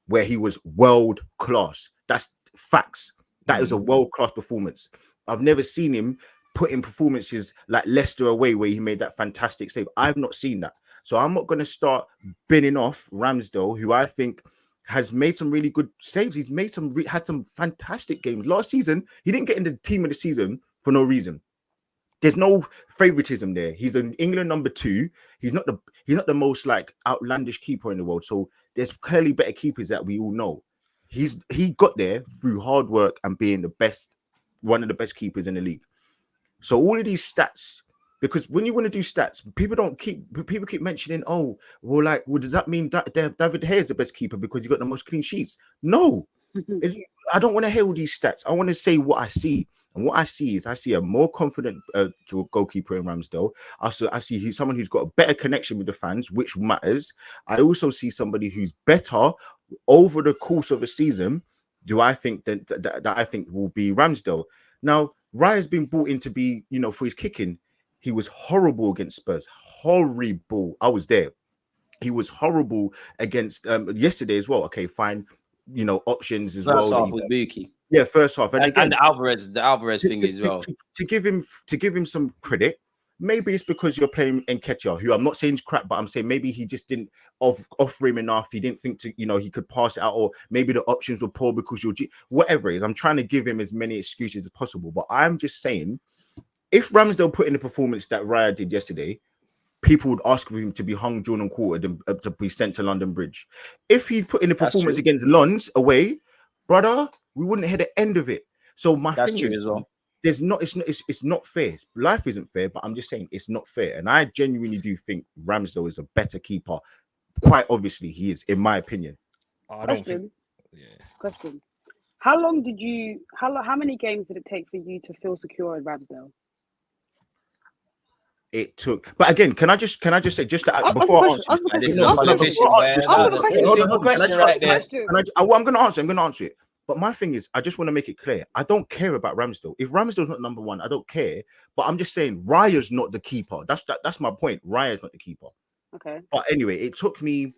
where he was world class. That's facts. That is a world class performance. I've never seen him put in performances like Leicester away, where he made that fantastic save. I've not seen that, so I'm not going to start binning off Ramsdale, who I think has made some really good saves. He's made had some fantastic games. Last season, he didn't get in the team of the season for no reason. There's no favoritism there. He's an England number 2. He's not the most like outlandish keeper in the world. So there's clearly better keepers that we all know. He got there through hard work and being the best, one of the best keepers in the league. So all of these stats, because when you want to do stats, people keep mentioning, oh, well, does that mean that David Gea is the best keeper because he got the most clean sheets? No, I don't want to hear all these stats. I want to say what I see. And what I see is I see a more confident goalkeeper in Ramsdale. I see someone who's got a better connection with the fans, which matters. I also see somebody who's better over the course of a season. Do I think that I think will be Ramsdale? Now, Raya's been brought in to be, for his kicking. He was horrible against Spurs. Horrible. I was there. He was horrible against yesterday as well. Okay, fine. options as First well. half with Buki. Yeah, first half, and again, the Alvarez thing as well. To give him some credit, maybe it's because you're playing Nketiah, who I'm not saying is crap, but I'm saying maybe he just didn't offer him enough. He didn't think he could pass it out, or maybe the options were poor because whatever it is. I'm trying to give him as many excuses as possible, but I'm just saying, if Ramsdale put in the performance that Raya did yesterday, people would ask him to be hung, drawn, and quartered, and to be sent to London Bridge. If he put in the performance against Lons away, brother, we wouldn't hear the end of it. So my thing is, as well. It's not fair. Life isn't fair, but I'm just saying it's not fair. And I genuinely do think Ramsdale is a better keeper. Quite obviously, he is, in my opinion. I don't think. Yeah. Question: how many games did it take for you to feel secure in Ramsdale? It took, but again, can I just say, just to, before I answer this, I'm going to answer it. But my thing is, I just want to make it clear. I don't care about Ramsdale. If Ramsdale's not number one, I don't care. But I'm just saying, Raya's not the keeper. That's my point. Raya's not the keeper. Okay. But anyway, it took me,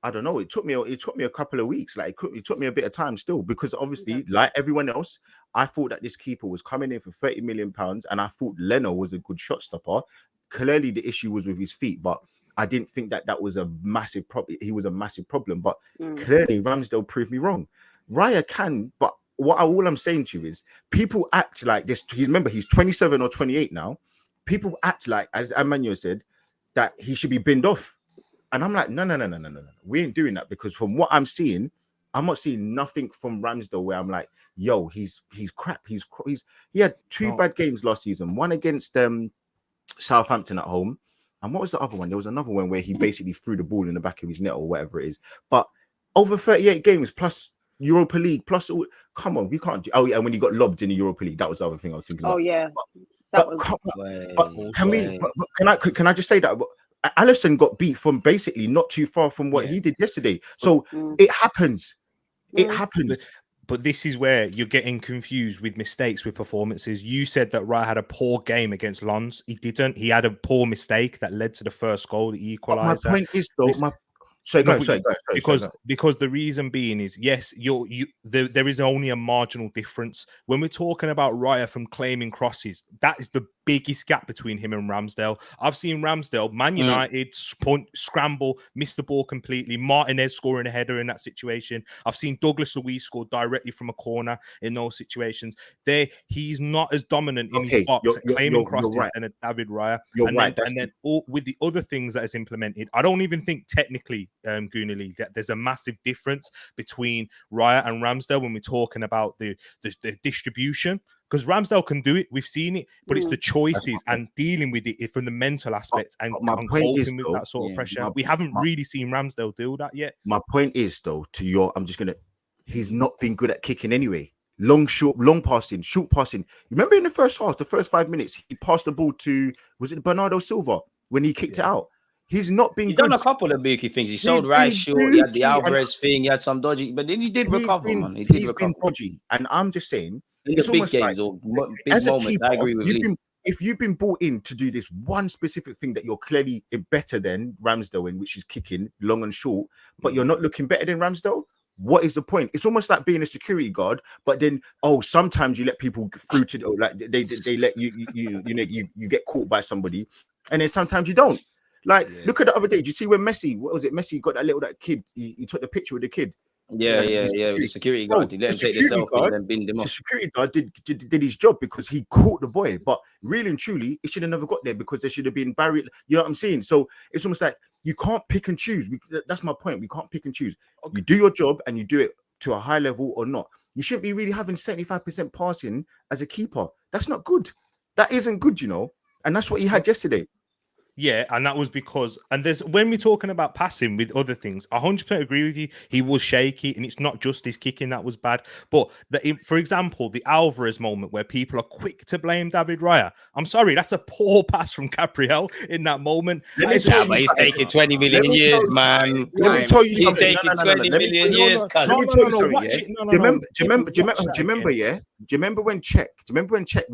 I don't know. It took me a couple of weeks. Like it took me a bit of time still, because obviously, like everyone else, I thought that this keeper was coming in for £30 million, and I thought Leno was a good shot stopper. Clearly, the issue was with his feet, but I didn't think that was a massive problem. He was a massive problem, but clearly Ramsdale proved me wrong. Raya can, but all I'm saying to you is, people act like this. Remember, he's 27 or 28 now. People act like, as Emmanuel said, that he should be binned off. And I'm like, no. We ain't doing that, because from what I'm seeing, I'm not seeing nothing from Ramsdale where I'm like, yo, he's crap. He had two bad games last season. One against Southampton at home. And what was the other one? There was another one where he basically threw the ball in the back of his net or whatever it is. But over 38 games plus Europa League plus all, come on, we can't do. Oh yeah, and when he got lobbed in the Europa League, that was the other thing I was thinking. Oh yeah, can I just say that Alisson got beat from basically not too far from what he did yesterday. So it happens. It happens. But this is where you're getting confused with mistakes with performances. You said that Raya had a poor game against Lons. He didn't. He had a poor mistake that led to the first goal, the equaliser. My point is though, because the reason being is, yes, there is only a marginal difference when we're talking about Raya from claiming crosses. That is the biggest gap between him and Ramsdale. I've seen Ramsdale, Man United, scramble, miss the ball completely. Martinez scoring a header in that situation. I've seen Douglas Luiz score directly from a corner in those situations. He's not as dominant in his box at claiming crosses than a David Raya. And then all, with the other things that is implemented, I don't even think technically, Gooner, that there's a massive difference between Raya and Ramsdale when we're talking about the distribution. Because Ramsdale can do it, we've seen it, but it's the choices and dealing with it from the mental aspect and coping with that sort of pressure. We haven't really seen Ramsdale do that yet. My point is, though, he's not been good at kicking anyway. Long passing, short passing. Remember in the first half, the first 5 minutes, he passed the ball to, was it Bernardo Silva when he kicked it out? He's not been good. He's done a couple of beaky things. He sold Rice short, he had the Alvarez thing, he had some dodgy, but then he did recover, man. He's been dodgy. And I'm just saying, in the big games or big moments, keeper, I agree with you. If you've been brought in to do this one specific thing that you're clearly better than Ramsdale in, which is kicking long and short, but you're not looking better than Ramsdale, what is the point? It's almost like being a security guard, but then sometimes you let people through to, like they let you get caught by somebody, and then sometimes you don't. Like, look at the other day. Did you see when Messi got that kid? He took the picture with the kid. Yeah. The security guard. He let him take the selfie and then binned him off. The security guard did his job because he caught the boy. But really and truly, it should have never got there because there should have been barrier. You know what I'm saying? So it's almost like you can't pick and choose. That's my point. We can't pick and choose. You do your job and you do it to a high level or not. You shouldn't be really having 75% passing as a keeper. That's not good. That isn't good, And that's what he had yesterday. Yeah, and that was because, and when we're talking about passing with other things, I 100% agree with you. He was shaky, and it's not just his kicking that was bad. But for example, the Alvarez moment where people are quick to blame David Raya. I'm sorry, that's a poor pass from Gabriel in that moment. He's taking 20 million years, man. Let me tell you something. He's taking 20 million years. Let me tell you something. Do you remember when Czech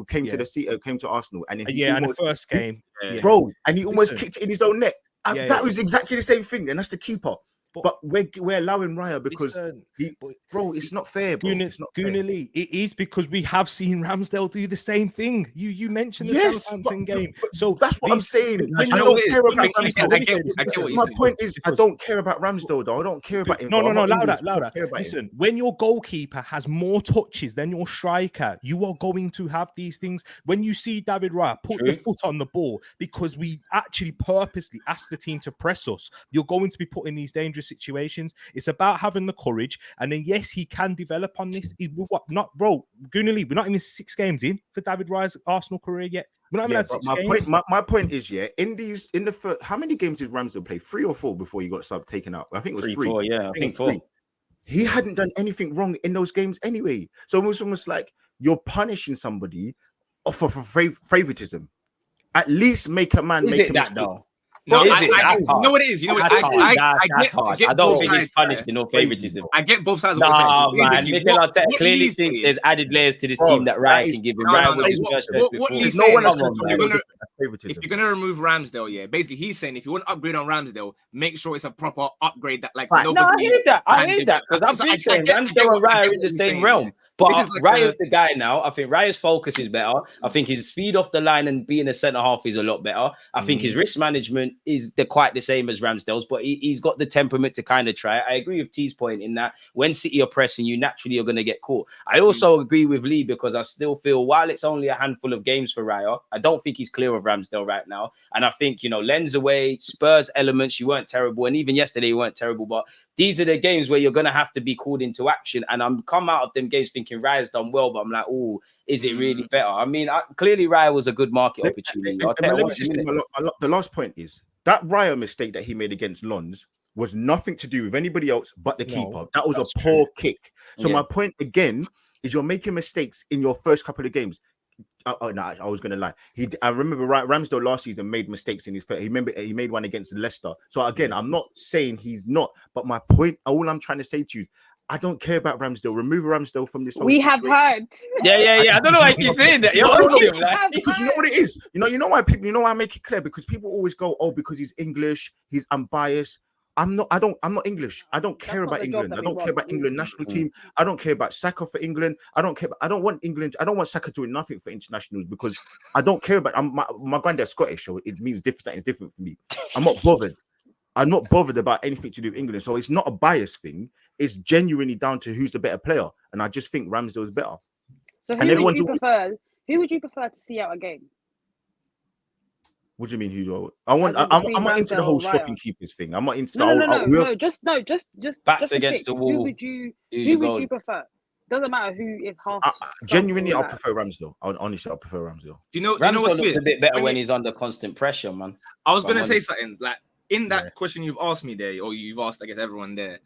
came to Arsenal and in the first game, bro, and he almost kicked it in his own net. That was exactly the same thing, and that's the keeper. But we're allowing Raya because Listen, bro, it's not fair, bro. It's not fair. Lee, it is because we have seen Ramsdale do the same thing. You mentioned the Southampton game, so that's what I'm saying. I don't care about Ramsdale. My point is, I don't care about Ramsdale, though. I don't care about him. No, louder. Listen, when your goalkeeper has more touches than your striker, you are going to have these things. When you see David Raya put the foot on the ball because we actually purposely asked the team to press us, you're going to be put in these dangerous situations. It's about having the courage, and then yes, he can develop on this. Gooner Lee, we're not even 6 games in for David Raya's Arsenal career yet. We're not even at 6 games. My point is, in the first, how many games did Ramsdale play? 3 or 4 before he got taken out? I think it was 3. 4, yeah, I think 4. He hadn't done anything wrong in those games anyway. So it was almost like you're punishing somebody for favoritism. At least make a man make a mistake. Though? No, you know what it is. You know what that's hard. I don't think it's punishing or favoritism. I get both sides of what you're saying. Mikel Arteta clearly thinks there's added layers to this team that Raya can give him. Raya was his first choice before. If you're gonna remove Ramsdale, basically he's saying if you want to upgrade on Ramsdale, make sure it's a proper upgrade that like. No, I hear that because I've been saying Ramsdale and Raya are in the same realm. But Raya's the guy now. I think Raya's focus is better. I think his speed off the line and being a centre half is a lot better. I think his risk management is quite the same as Ramsdale's, but he's got the temperament to kind of try it. I agree with T's point in that when City are pressing you, naturally you're going to get caught. I also agree with Lee because I still feel while it's only a handful of games for Raya, I don't think he's clear of Ramsdale right now. And I think, Lens away, Spurs elements, you weren't terrible. And even yesterday, you weren't terrible. But these are the games where you're going to have to be called into action. And I'm come out of them games thinking Raya's done well, but I'm like, oh, is it really better? I mean, clearly Raya was a good market opportunity. The last point is that Raya mistake that he made against Lons was nothing to do with anybody else but the keeper. That was a poor kick. So my point again is you're making mistakes in your first couple of games. I was going to lie. I remember Ramsdale last season made mistakes in his first. He made one against Leicester. So again, I'm not saying he's not, but my point, all I'm trying to say to you is, I don't care about Ramsdale. Remove Ramsdale from this. We have heard. Yeah. I don't know why you keep saying that. Because you know what it is. You know why people. You know why I make it clear, because people always go, oh, because he's English, he's unbiased. I'm not English. I don't care about England. I don't care about England national team. I don't care about Saka for England. I don't want England. I don't want Saka doing nothing for internationals because I don't care about. My granddad's Scottish, so it means different. It's different for me. I'm not bothered. I'm not bothered about anything to do with England. So it's not a bias thing. It's genuinely down to who's the better player, and I just think Ramsdale is better. So who would you prefer to see out a game? What do you mean? I'm not into the whole swapping keepers thing. I'm not into just backs against the wall. Who would you prefer? Doesn't matter who. If half. Genuinely, I'll prefer Ramsdale. Honestly, I'll prefer Ramsdale. Do you know? Ramsdale looks a bit better when he's under constant pressure, man. I was gonna say something like in that question you've asked me there, or you've asked, I guess, everyone there.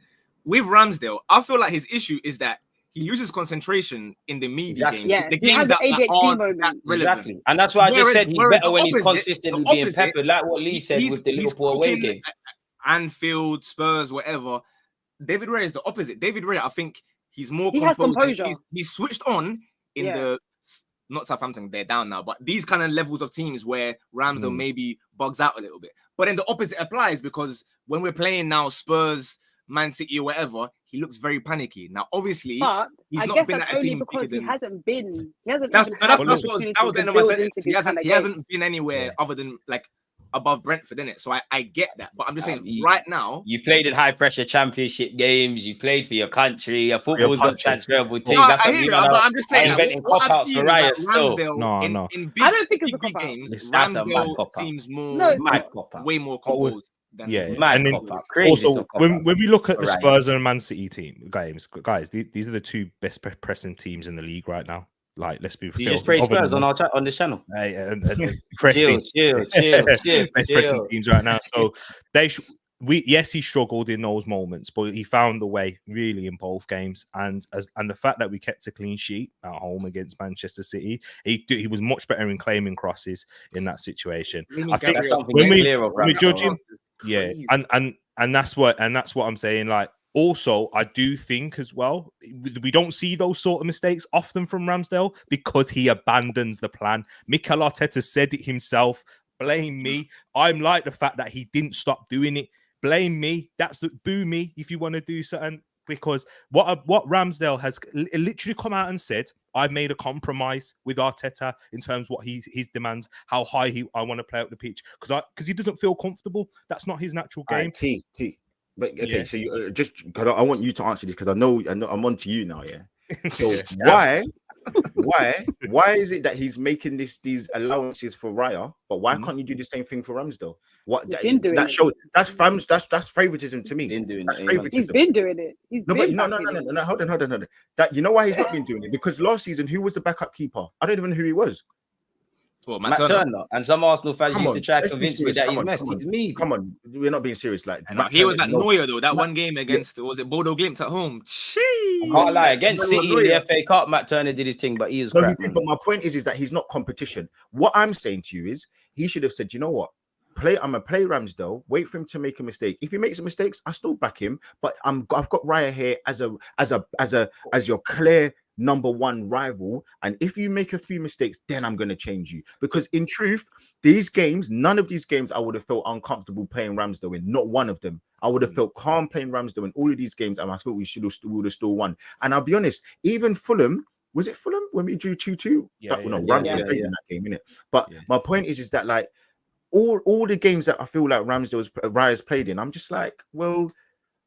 With Ramsdale, I feel like his issue is that he loses concentration in the media game. Yeah, the games that are relevant. Exactly. And that's why I just said he's better when he's consistent and being peppered, like what Lee said with the Liverpool away game. Anfield, Spurs, whatever. David Raya is the opposite. David Raya, I think he's more composure. He's switched on in the not Southampton, they're down now, but these kind of levels of teams where Ramsdale maybe bugs out a little bit. But then the opposite applies because when we're playing now Spurs, Man City or whatever, he looks very panicky. Now, obviously, he's not been at a team because he hasn't been. He hasn't. That was the end of my sentence. He hasn't been anywhere other than like above Brentford, innit? So I get that, but I'm just saying right now. You played in high pressure championship games. You played for your country. Your football's got transferable things. No, I hear that, but I'm just saying what I've seen is like Ramsdale no. in big, I don't think it's a big cop-out. games. Ramsdale seems way more composed. And also when we look at the Spurs and Man City team guys, these are the two best pressing teams in the league right now. Like, let's be. You just praise Spurs on this channel. Pressing, chill. best pressing teams right now. So he struggled in those moments, but he found the way really in both games. And the fact that we kept a clean sheet at home against Manchester City, he was much better in claiming crosses in that situation. I think that's something when we judge him, and that's what I'm saying. Like, also, I do think as well, we don't see those sort of mistakes often from Ramsdale because he abandons the plan. Mikel Arteta said it himself. Blame me. I'm like the fact that he didn't stop doing it. blame me. Boo me if you want to do something. Because what Ramsdale has literally come out and said, I've made a compromise with Arteta in terms of what his demands, how high I want to play up the pitch, because he doesn't feel comfortable. That's not his natural game. Right, T. But okay, Yeah. so you just because I want you to answer this because I know I'm on to you now. Yeah. So Yeah. why is it that he's making these allowances for Raya, but why Mhm. can't you do the same thing for Ramsdale? What He's been doing that it. shows that's favoritism to me. Been doing That's it, ain't favoritism. He's been doing it. He's No, been but no. backing it. Hold on. That you know why he's not been doing it? Because last season, who was the backup keeper? I don't even know who he was. Well, Matt Turner. And some Arsenal fans Come used on, to try to let's be convince me serious. that Come he's on, messed. come on. He's me. Come on, we're not being serious. Like And he was like Neuer though. That one game against was it Bodo Glimt at home? I can't lie. Against City in the FA Cup, Matt Turner did his thing, but he was No, crap. he did. But my point is that he's not competition. What I'm saying to you is he should have said, you know what? I'm gonna play Ramsdale, wait for him to make a mistake. If he makes some mistakes, I still back him. But I've got Raya here as your clear number one rival. And if you make a few mistakes, then I'm gonna change you. Because in truth, these games, none of these games I would have felt uncomfortable playing Ramsdale in. Not one of them. I would have felt calm playing Ramsdale in all of these games, and I thought we would have still won. And I'll be honest, even Fulham. Was it Fulham when we drew 2-2? Ramsdale played in that game, innit? But my point is that like all the games that I feel like Raya's played in, I'm just like, well,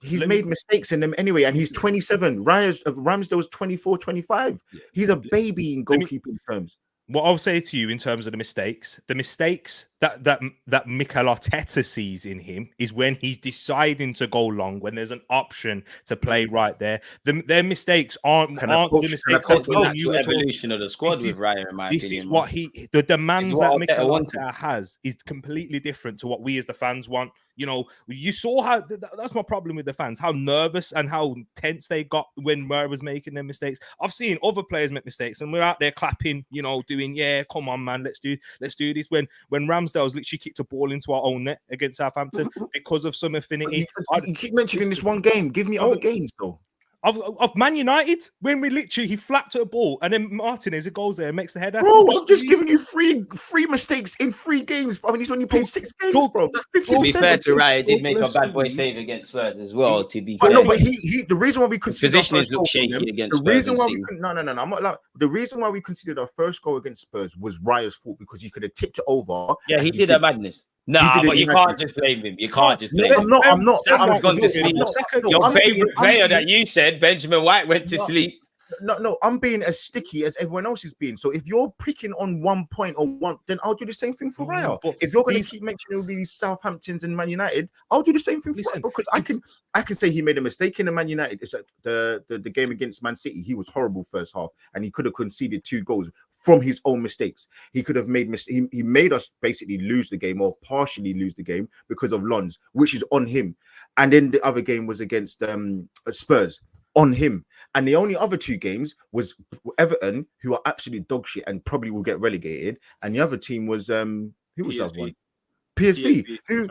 he's made mistakes in them anyway, and he's 27. Ramsdale's 24, 25. He's a baby in goalkeeping terms. What I'll say to you in terms of the mistakes that Mikel Arteta sees in him is when he's deciding to go long, when there's an option to play right there. Their mistakes aren't the mistakes that's the natural evolution of the squad with Raya, in my opinion. This is what the demands that Mikel Arteta has is completely different to what we as the fans want. You know, you saw how that's my problem with the fans, how nervous and how tense they got when Raya was making their mistakes. I've seen other players make mistakes and we're out there clapping, you know, doing, yeah, come on, man, let's do this. When Ramsdale's literally kicked a ball into our own net against Southampton because of some affinity. You keep mentioning this one game. Give me other games, though. Of Man United, when he flapped at a ball and then Martinez goes there and makes the header. Bro, I've just given you three mistakes in 3 games. I mean, he's only played 6 games, bro. That's 50%. To be fair to Raya, did make a bad boy save against Spurs as well. To be fair, no, but the reason why we considered positions look shaky against Spurs. The reason why I'm not like the reason why we considered our first goal against Spurs was Raya's fault because he could have tipped it over. Yeah, he did a madness. No, but you can't just blame him. You can't just blame him. I'm not. Someone's gone to sleep. Your favorite player that you said, Benjamin White, went to sleep. No, I'm being as sticky as everyone else is being. So if you're pricking on 1 point or one, then I'll do the same thing for Raya. If you're going to keep mentioning these Southamptons and Man United, I'll do the same thing for Raya because I can say he made a mistake in the Man United. It's like the game against Man City. He was horrible first half, and he could have conceded 2 goals from his own mistakes. He could have made he made us basically lose the game or partially lose the game because of Lons, which is on him. And then the other game was against Spurs. On him, and the only other 2 games was Everton, who are absolutely dog shit and probably will get relegated, and the other team was who was that one? PSV, who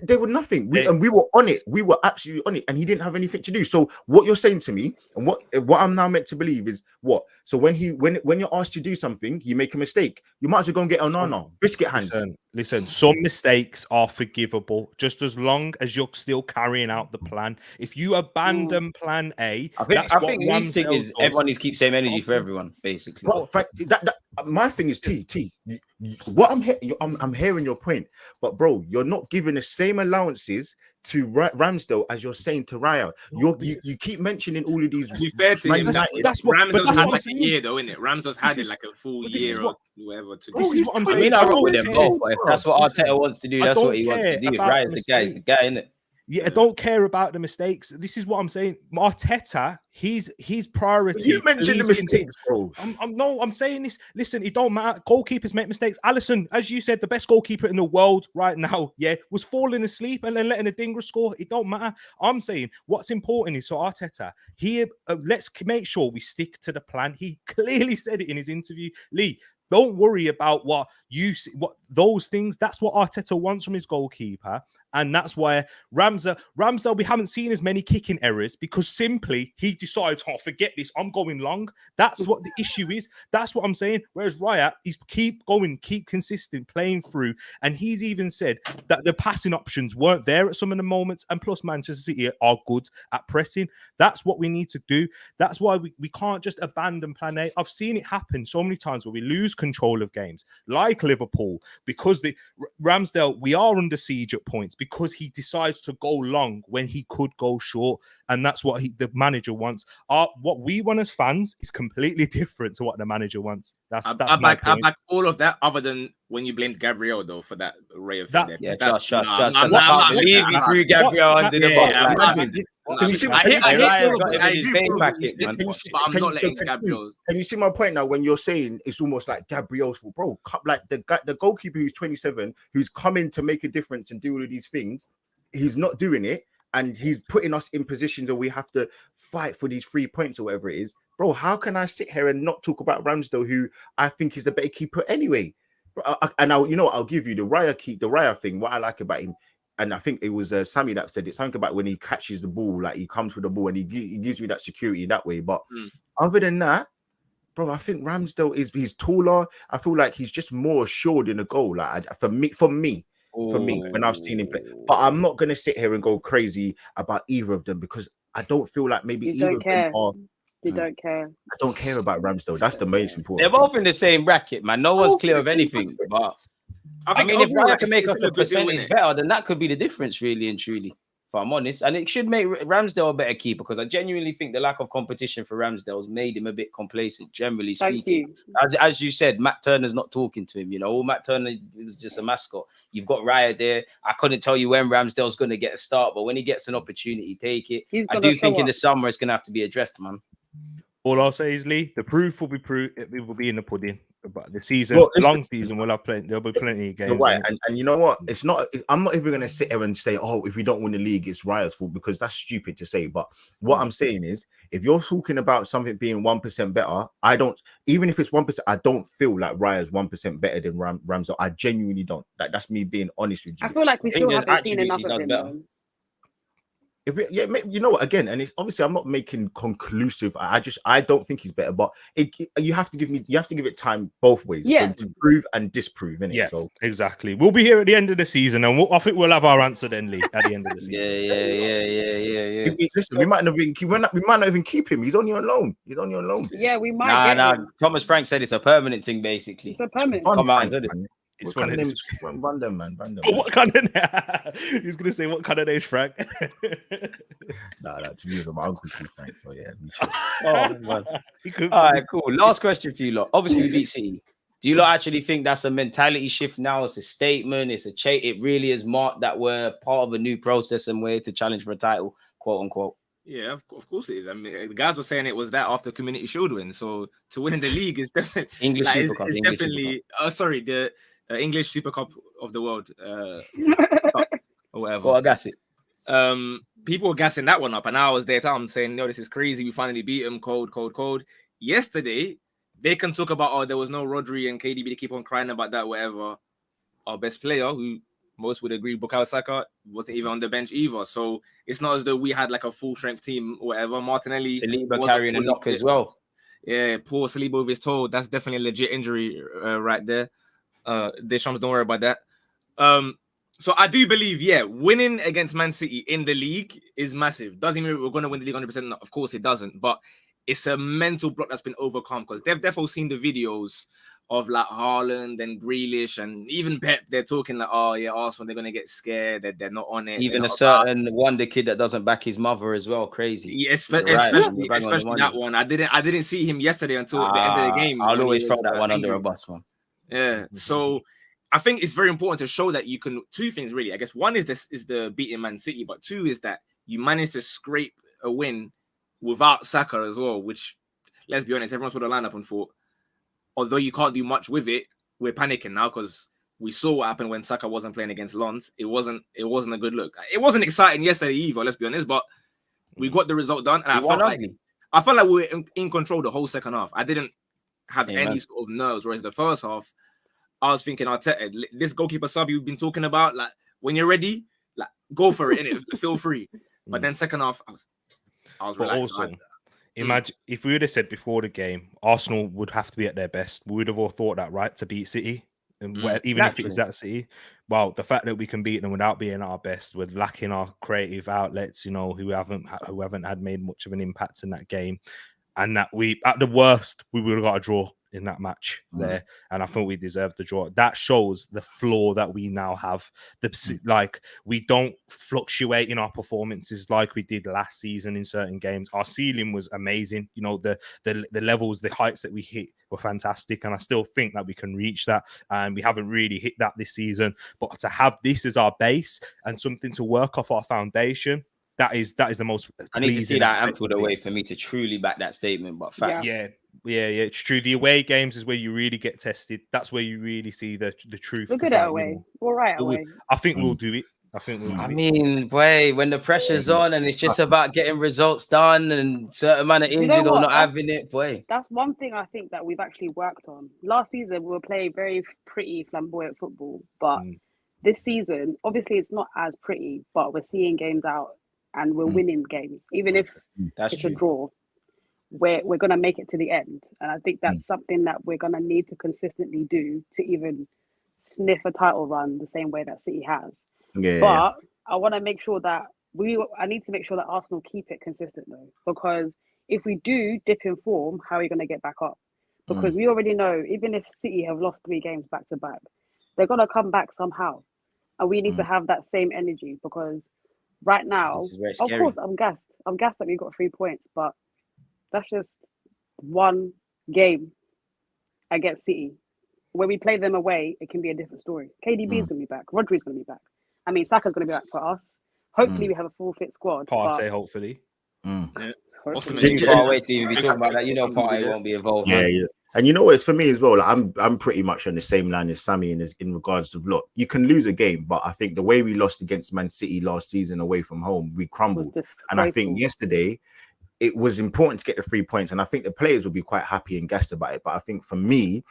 they were nothing. We were on it. We were absolutely on it, and he didn't have anything to do. So what you're saying to me, and what I'm now meant to believe is what? So when you're asked to do something, you make a mistake. You might as well go and get a biscuit hands. Listen, some mistakes are forgivable just as long as you're still carrying out the plan. If you abandon plan A, I think his thing is everyone needs to keep same energy for everyone, basically. Well, my thing is T. What I'm hearing your point, but bro, you're not giving the same allowances to Ramsdale as you're saying to Raya. You keep mentioning all of these. To be fair to him, Ramsdale's had like a year though, isn't it? Ramsdale's had it like a full year or whatever. This is what I'm saying. I roll with them both. If that's what Arteta wants to do, that's what he wants to do. If Raya's the guy, he's the guy, isn't it? Yeah, I don't care about the mistakes. This is what I'm saying. Arteta, his priority. You mentioned the mistakes, bro. I'm saying this. Listen, it don't matter. Goalkeepers make mistakes. Alisson, as you said, the best goalkeeper in the world right now, was falling asleep and then letting a dinger score. It don't matter. I'm saying what's important is for Arteta here. Let's make sure we stick to the plan. He clearly said it in his interview, Lee. Don't worry about what those things. That's what Arteta wants from his goalkeeper. And that's why Ramsdale, we haven't seen as many kicking errors because simply he decides, oh, forget this, I'm going long. That's what the issue is. That's what I'm saying. Whereas Raya, he's keep going, keep consistent, playing through. And he's even said that the passing options weren't there at some of the moments. And plus, Manchester City are good at pressing. That's what we need to do. That's why we can't just abandon plan A. I've seen it happen so many times where we lose control of games, like Liverpool, because Ramsdale, we are under siege at points because he decides to go long when he could go short, and that's what the manager wants. What we want as fans is completely different to what the manager wants. I back all of that, other than when you blamed Gabriel though for that Raya thing. Yeah, trust. I can't believe you threw Gabriel under the bus. I'm not letting Gabriel. Can you see my point now? When you're saying it's almost like Gabriel's fault, bro. Like the goalkeeper who's 27, who's coming to make a difference and do all of these things, he's not doing it, and he's putting us in positions where we have to fight for these 3 points or whatever it is, bro. How can I sit here and not talk about Ramsdale, who I think is the better keeper anyway? And I'll give you the Raya thing. What I like about him, and I think it was Sammy that said it, something about when he catches the ball, like he comes for the ball and he gives me that security that way. But other than that, bro, I think Ramsdale he's taller. I feel like he's just more assured in a goal. Like for me, when I've seen him play. But I'm not gonna sit here and go crazy about either of them because I don't feel like maybe either of them are. You don't care. I don't care about Ramsdale. That's the most important. They're both in the same bracket, man. No one's clear of anything. But I mean, if Raya can make us a percentage better, then that could be the difference, really and truly. If I'm honest, and it should make Ramsdale a better keeper because I genuinely think the lack of competition for Ramsdale has made him a bit complacent, generally speaking. As you said, Matt Turner's not talking to him. Matt Turner was just a mascot. You've got Raya there. I couldn't tell you when Ramsdale's going to get a start, but when he gets an opportunity, take it. I do think in the summer it's going to have to be addressed, man. All I'll say is, Lee, the proof will be in the pudding. But the season, long season, we'll have plenty. There'll be plenty of games. Right, and you know what? It's not. I'm not even going to sit here and say, "Oh, if we don't win the league, it's Raya's fault," because that's stupid to say. But what I'm saying is, if you're talking about something being 1% better, I don't. Even if it's 1%, I don't feel like Raya's 1% better than Ramsdale. I genuinely don't. That's me being honest with you. I feel like we still haven't seen enough of him. You know what? Again, and it's obviously I'm not making conclusive. I don't think he's better, but you have to give it time both ways. Yeah, to prove and disprove. Innit? Yeah, so exactly. We'll be here at the end of the season, and I think we'll have our answer then, Lee, at the end of the season. Yeah. Listen, we might not even keep him. He's on your loan. Yeah, we might. Nah. Thomas Frank said it's a permanent thing, basically. It's a permanent. Come out and said it. It's one of them. Van them, man. What kind of? He's gonna say what kind of name's Frank? Nah, to me, my uncle called Frank. So yeah. Oh man. All right, cool. Last question for you lot. Obviously, we beat City. Do you lot actually think that's a mentality shift now? It's a statement. It really is marked that we're part of a new process and we're to challenge for a title, quote unquote. Yeah, of course it is. I mean, the guys were saying it was that after Community Shield win. So to win in the league is definitely English Super Cup. It's definitely. The English Super Cup of the world, or whatever. Well, I guess it. People were gassing that one up, and I was there. I'm saying, no, this is crazy. We finally beat them. Cold. Yesterday, they can talk about, there was no Rodri and KDB. They keep on crying about that. Whatever. Our best player, who most would agree, Bukayo Saka, wasn't even on the bench either. So it's not as though we had like a full strength team or whatever. Martinelli, Saliba carrying a knock as well. Yeah, poor Saliba with his toe. That's definitely a legit injury right there. Deschamps, don't worry about that. So I do believe, winning against Man City in the league is massive. Doesn't mean we're going to win the league 100%. Of course it doesn't. But it's a mental block that's been overcome because they've definitely seen the videos of like Haaland and Grealish and even Pep. They're talking like, Arsenal, they're going to get scared. They're not on it. Even a certain wonder kid that doesn't back his mother as well. Crazy. Yeah, especially that one. I didn't see him yesterday until the end of the game. I'll always throw that one under a bus, man. Yeah, so I think it's very important to show that you can. Two things really. I guess one is the beating Man City, but two is that you managed to scrape a win without Saka as well. Which, let's be honest, everyone's put a lineup and thought, although you can't do much with it, we're panicking now because we saw what happened when Saka wasn't playing against Lens. It wasn't a good look. It wasn't exciting yesterday either. Let's be honest, but we got the result done, and I felt like we were in control the whole second half. I didn't have any sort of nerves, whereas the first half, I was thinking, Arteta, this goalkeeper sub you've been talking about, like when you're ready, like go for it, innit? Feel free. But then second half, I was But relaxed. also, imagine if we would have said before the game, Arsenal would have to be at their best. We would have all thought that, right, to beat City. And even if it is that City, well, the fact that we can beat them without being our best, we're lacking our creative outlets, you know, who haven't had made much of an impact in that game, and that we, at the worst, we would have got a draw in that match there, and I think we deserved the draw. That shows the flaw that we now have. Like, we don't fluctuate in our performances like we did last season in certain games. Our ceiling was amazing. You know, the levels, the heights that we hit were fantastic, and I still think that we can reach that. And we haven't really hit that this season. But to have this as our base and something to work off our foundation, that is the most. I need to see that Anfield away for me to truly back that statement. But facts. Yeah, it's true. The away games is where you really get tested. That's where you really see the truth. We'll get it away. We'll right away. I think we'll do it. I mean, boy, when the pressure's on and it's just about getting results done and certain man are injured or not having it, boy. That's one thing I think that we've actually worked on. Last season, we were playing very pretty, flamboyant football. But this season, obviously, it's not as pretty, but we're seeing games out and we're winning games. Even if it's a draw, we're going to make it to the end. And I think that's something that we're going to need to consistently do to even sniff a title run the same way that City has. But I want to make sure that I need to make sure that Arsenal keep it consistent though, because if we do dip in form, how are we going to get back up? Because we already know, even if City have lost 3 games back to back, they're going to come back somehow. And we need to have that same energy, because right now, of course, I'm gassed. I'm gassed that we got 3 points, but that's just one game against City. When we play them away, it can be a different story. KDB is going to be back. Rodri's going to be back. I mean, Saka's going to be back for us. Hopefully, we have a full fit squad. Partey, hopefully. Too far away to even be talking about that. You know, Partey won't be involved. Yeah. And you know what? It's for me as well. Like, I'm pretty much on the same line as Sammy in regards to look. You can lose a game, but I think the way we lost against Man City last season away from home, we crumbled. And I think yesterday, it was important to get the 3 points, and I think the players will be quite happy and gassed about it. But I think for me,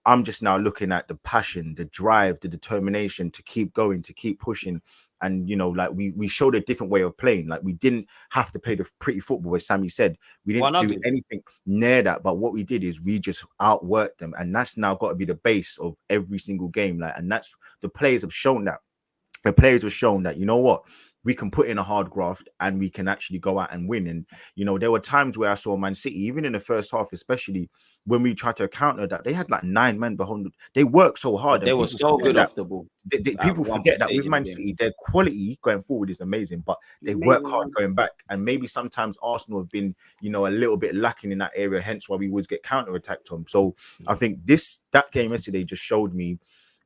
I'm just now looking at the passion, the drive, the determination to keep going, to keep pushing. And, you know, like we showed a different way of playing. Like, we didn't have to play the pretty football, as Sammy said. We didn't do anything near that. But what we did is we just outworked them. And that's now got to be the base of every single game. Like, and that's, the players have shown that. The players have shown that, you know what, we can put in a hard graft and we can actually go out and win. And, you know, there were times where I saw Man City, even in the first half, especially when we tried to counter that, they had like 9 men behind. They worked so hard. They were so good off the ball. People forget that with Man City, their quality going forward is amazing, but they work hard going back. And maybe sometimes Arsenal have been, you know, a little bit lacking in that area, hence why we always get counter-attacked on. So I think that game yesterday just showed me,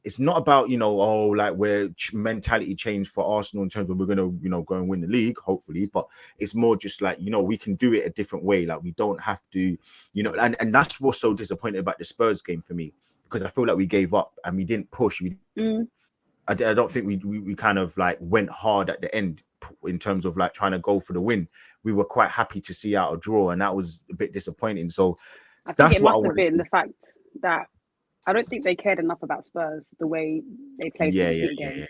it's not about, you know, like where mentality changed for Arsenal in terms of we're going to, you know, go and win the league, hopefully. But it's more just like, you know, we can do it a different way. Like, we don't have to, you know, and that's what's so disappointing about the Spurs game for me, because I feel like we gave up and we didn't push. I don't think we kind of like went hard at the end in terms of like trying to go for the win. We were quite happy to see out a draw, and that was a bit disappointing. So I think it must have been the fact that I don't think they cared enough about Spurs the way they played the game.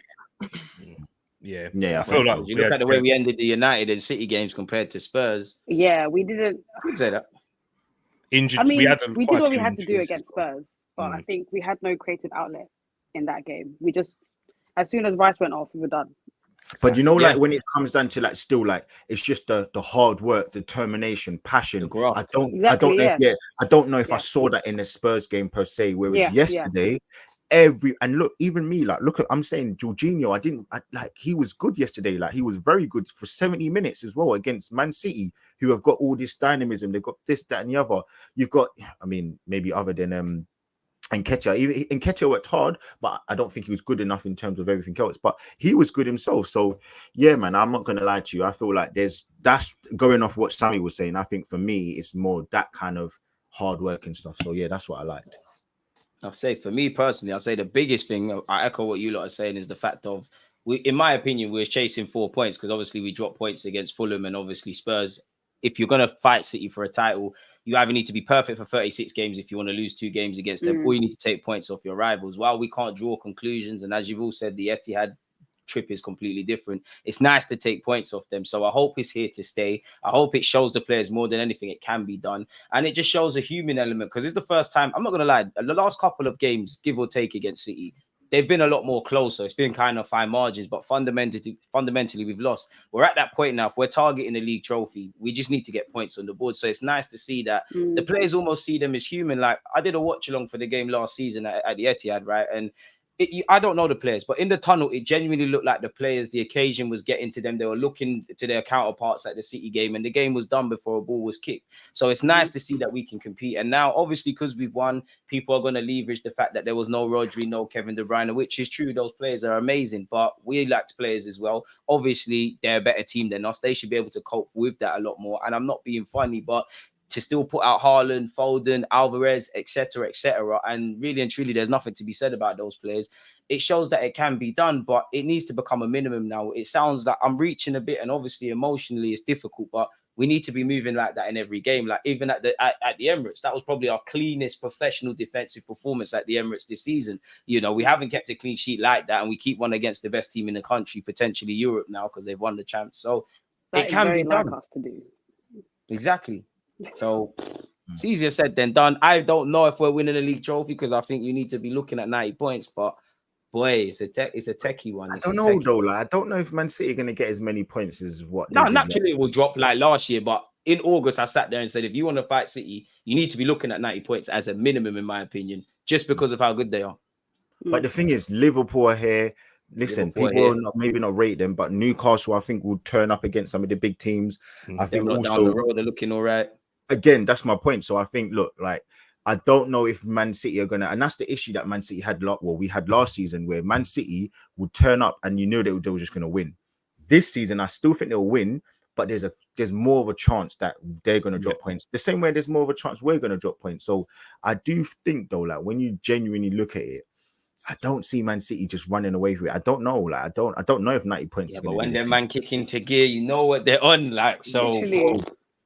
Yeah. I feel like you look at the way we ended the United and City games compared to Spurs. Yeah, we didn't. I'd say that. Injured. I mean, we did what we had injuries. to do against Spurs, but I think we had no creative outlet in that game. We just, as soon as Rice went off, we were done. But you know, like when it comes down to like still like it's just the hard work, determination, passion. I don't know if I saw that in the Spurs game per se. Whereas yesterday, even me, like I'm saying Jorginho, like he was good yesterday. Like, he was very good for 70 minutes as well against Man City, who have got all this dynamism. They've got this, that, and the other. You've got, I mean, maybe other than Nketiah worked hard, but I don't think he was good enough in terms of everything else. But he was good himself. So yeah, man, I'm not gonna lie to you. I feel like that's going off what Sammy was saying. I think for me, it's more that kind of hard work and stuff. So yeah, that's what I liked. I'll say for me personally, I'll say the biggest thing, I echo what you lot are saying, is the fact of, in my opinion, we're chasing 4 points because obviously we dropped points against Fulham and obviously Spurs. If you're going to fight City for a title, you either need to be perfect for 36 games if you want to lose 2 games against them, or you need to take points off your rivals. While we can't draw conclusions, and as you've all said, the Etihad trip is completely different. It's nice to take points off them. So I hope it's here to stay. I hope it shows the players more than anything it can be done. And it just shows a human element, because it's the first time, I'm not going to lie, the last couple of games, give or take against City, they've been a lot more closer. It's been kind of fine margins, but fundamentally, we've lost. We're at that point now. If we're targeting a league trophy, we just need to get points on the board. So it's nice to see that the players almost see them as human. Like, I did a watch along for the game last season at the Etihad, right? And I don't know the players, but in the tunnel, it genuinely looked like the players, the occasion was getting to them. They were looking to their counterparts at the City game, and the game was done before a ball was kicked. So it's nice to see that we can compete. And now, obviously, because we've won, people are going to leverage the fact that there was no Rodri, no Kevin De Bruyne, which is true. Those players are amazing, but we lacked players as well. Obviously, they're a better team than us. They should be able to cope with that a lot more. And I'm not being funny, but to still put out Haaland, Foden, Alvarez, etc., and really and truly, there's nothing to be said about those players. It shows that it can be done, but it needs to become a minimum now. It sounds like I'm reaching a bit, and obviously emotionally it's difficult, but we need to be moving like that in every game. Like even at the Emirates, that was probably our cleanest professional defensive performance at the Emirates this season. You know, we haven't kept a clean sheet like that, and we keep one against the best team in the country, potentially Europe now, because they've won the champs. So that it can be done. like us to do. Exactly. So it's easier said than done. I don't know if we're winning a league trophy, because I think you need to be looking at 90 points. But boy, it's a techie one. I don't know though. Like, I don't know if Man City are going to get as many points as what. No, naturally it will drop like last year. But in August, I sat there and said, if you want to fight City, you need to be looking at 90 points as a minimum, in my opinion, just because of how good they are. But the thing is, Liverpool are here. Listen, people will maybe not rate them, but Newcastle, I think, will turn up against some of the big teams. I think also down the road, they're looking all right. Again, that's my point. So I think, look, like, I don't know if Man City are gonna, and that's the issue that Man City had. We had last season, where Man City would turn up and you knew they were just gonna win. This season, I still think they'll win, but there's more of a chance that they're gonna drop points. The same way there's more of a chance we're gonna drop points. So I do think though, like, when you genuinely look at it, I don't see Man City just running away with it. I don't know. Like, I don't know if 90 points. Yeah, but when their man kick into gear, you know what they're on. Like, so.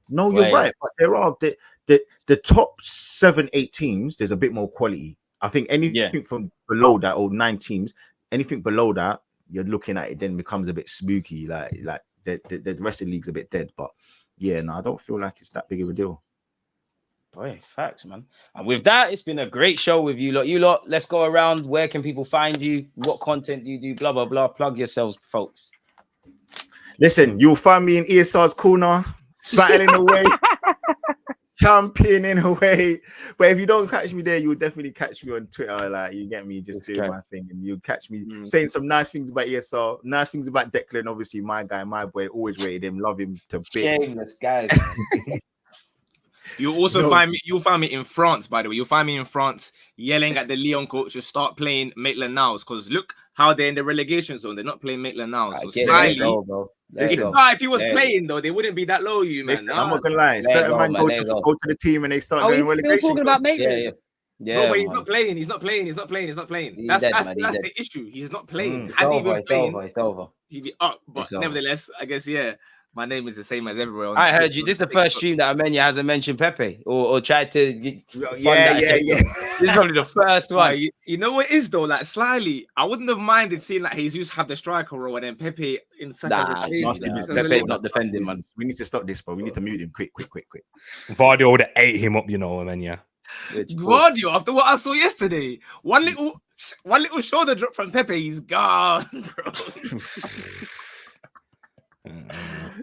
No, you're right. But there are the top 7-8 teams. There's a bit more quality. I think anything from below that, or 9 teams, anything below that, you're looking at it, then becomes a bit spooky. Like the rest of the league's a bit dead. But yeah, no, I don't feel like it's that big of a deal. Boy, facts, man. And with that, it's been a great show with you lot. You lot, let's go around. Where can people find you? What content do you do? Blah, blah, blah. Plug yourselves, folks. Listen, you'll find me in ESR's corner, battling away, championing away. But if you don't catch me there, you'll definitely catch me on Twitter. Like, you get me just doing my thing, and you'll catch me saying some nice things about ESR, nice things about Declan. Obviously, my guy, my boy, always rated him, love him to bits. Shameless guys. You'll also find me. You'll find me in France, by the way. You'll find me in France yelling at the Lyon coach to start playing Maitland-Niles, because look how they're in the relegation zone. They're not playing Maitland-Niles. So slightly, if he was playing though, they wouldn't be that low. You man, listen, I'm not gonna lie. Certain man go to the team and they start going relegation. Still talking about Maitland. Yeah, no, but he's not playing. He's not playing. He's not playing. He's not playing. That's the issue. He's not playing. It's over. He'd be up, but nevertheless, I guess my name is the same as everyone. I heard you. This is the first stream that Amenya hasn't mentioned Pepe or tried to. Yeah. This is probably the first one. You know what it is though? Like, slightly, I wouldn't have minded seeing like Jesus have the striker role and then Pepe in second. Pepe not defending, man. We need to stop this, bro. We need to mute him quick. Vardy would have ate him up, you know, Amenya. Guardio, after what I saw yesterday, one little shoulder drop from Pepe, he's gone, bro.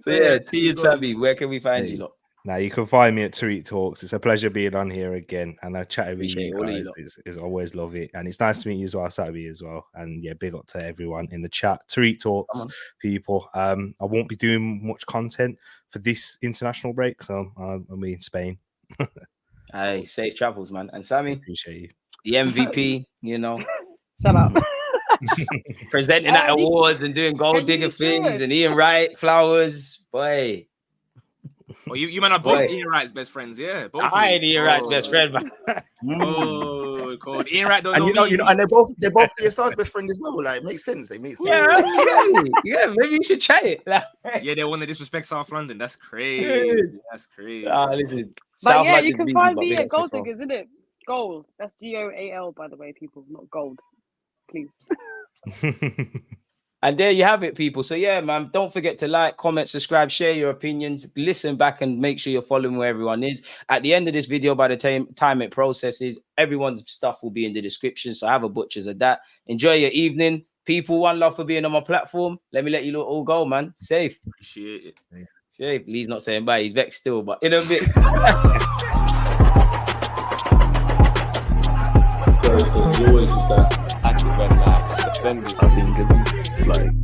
So yeah, T and Sammy, where can we find you lot? Now you can find me at Tariq Talks. It's a pleasure being on here again, and I chat with you guys. Is always love it, and it's nice to meet you as well, Sabi as well. And yeah, big up to everyone in the chat. Tariq Talks, people. I won't be doing much content for this international break, so I'll be in Spain. Hey, safe travels, man. And Sammy, appreciate you. The MVP, you know. Shut up. Presenting at awards and doing gold digger things, and Ian Wright, flowers, boy. Well, you man are both Ian Wright's best friends, yeah. Both I ain't Ian Wright's best friend, man. Cool. Ian Wright don't and know you know, and they're both ESR's best friend as well. Like, it makes sense. Yeah, maybe you should try it. Yeah, they want to disrespect South London. That's crazy. That's crazy. Listen, but yeah, you can find me at Gold Diggers, isn't it? Gold. That's GOAL, by the way, people, not gold. Please. And there you have it, people. So yeah, man, don't forget to like, comment, subscribe, share your opinions, listen back, and make sure you're following where everyone is. At the end of this video, by the time it processes, everyone's stuff will be in the description. So have a butcher's of that. Enjoy your evening. People, one love for being on my platform. Let me let you all go, man. Safe. Appreciate it. Safe. Lee's not saying bye. He's vexed still, but in a bit. There's always just that active red flag. Defenders, I think, like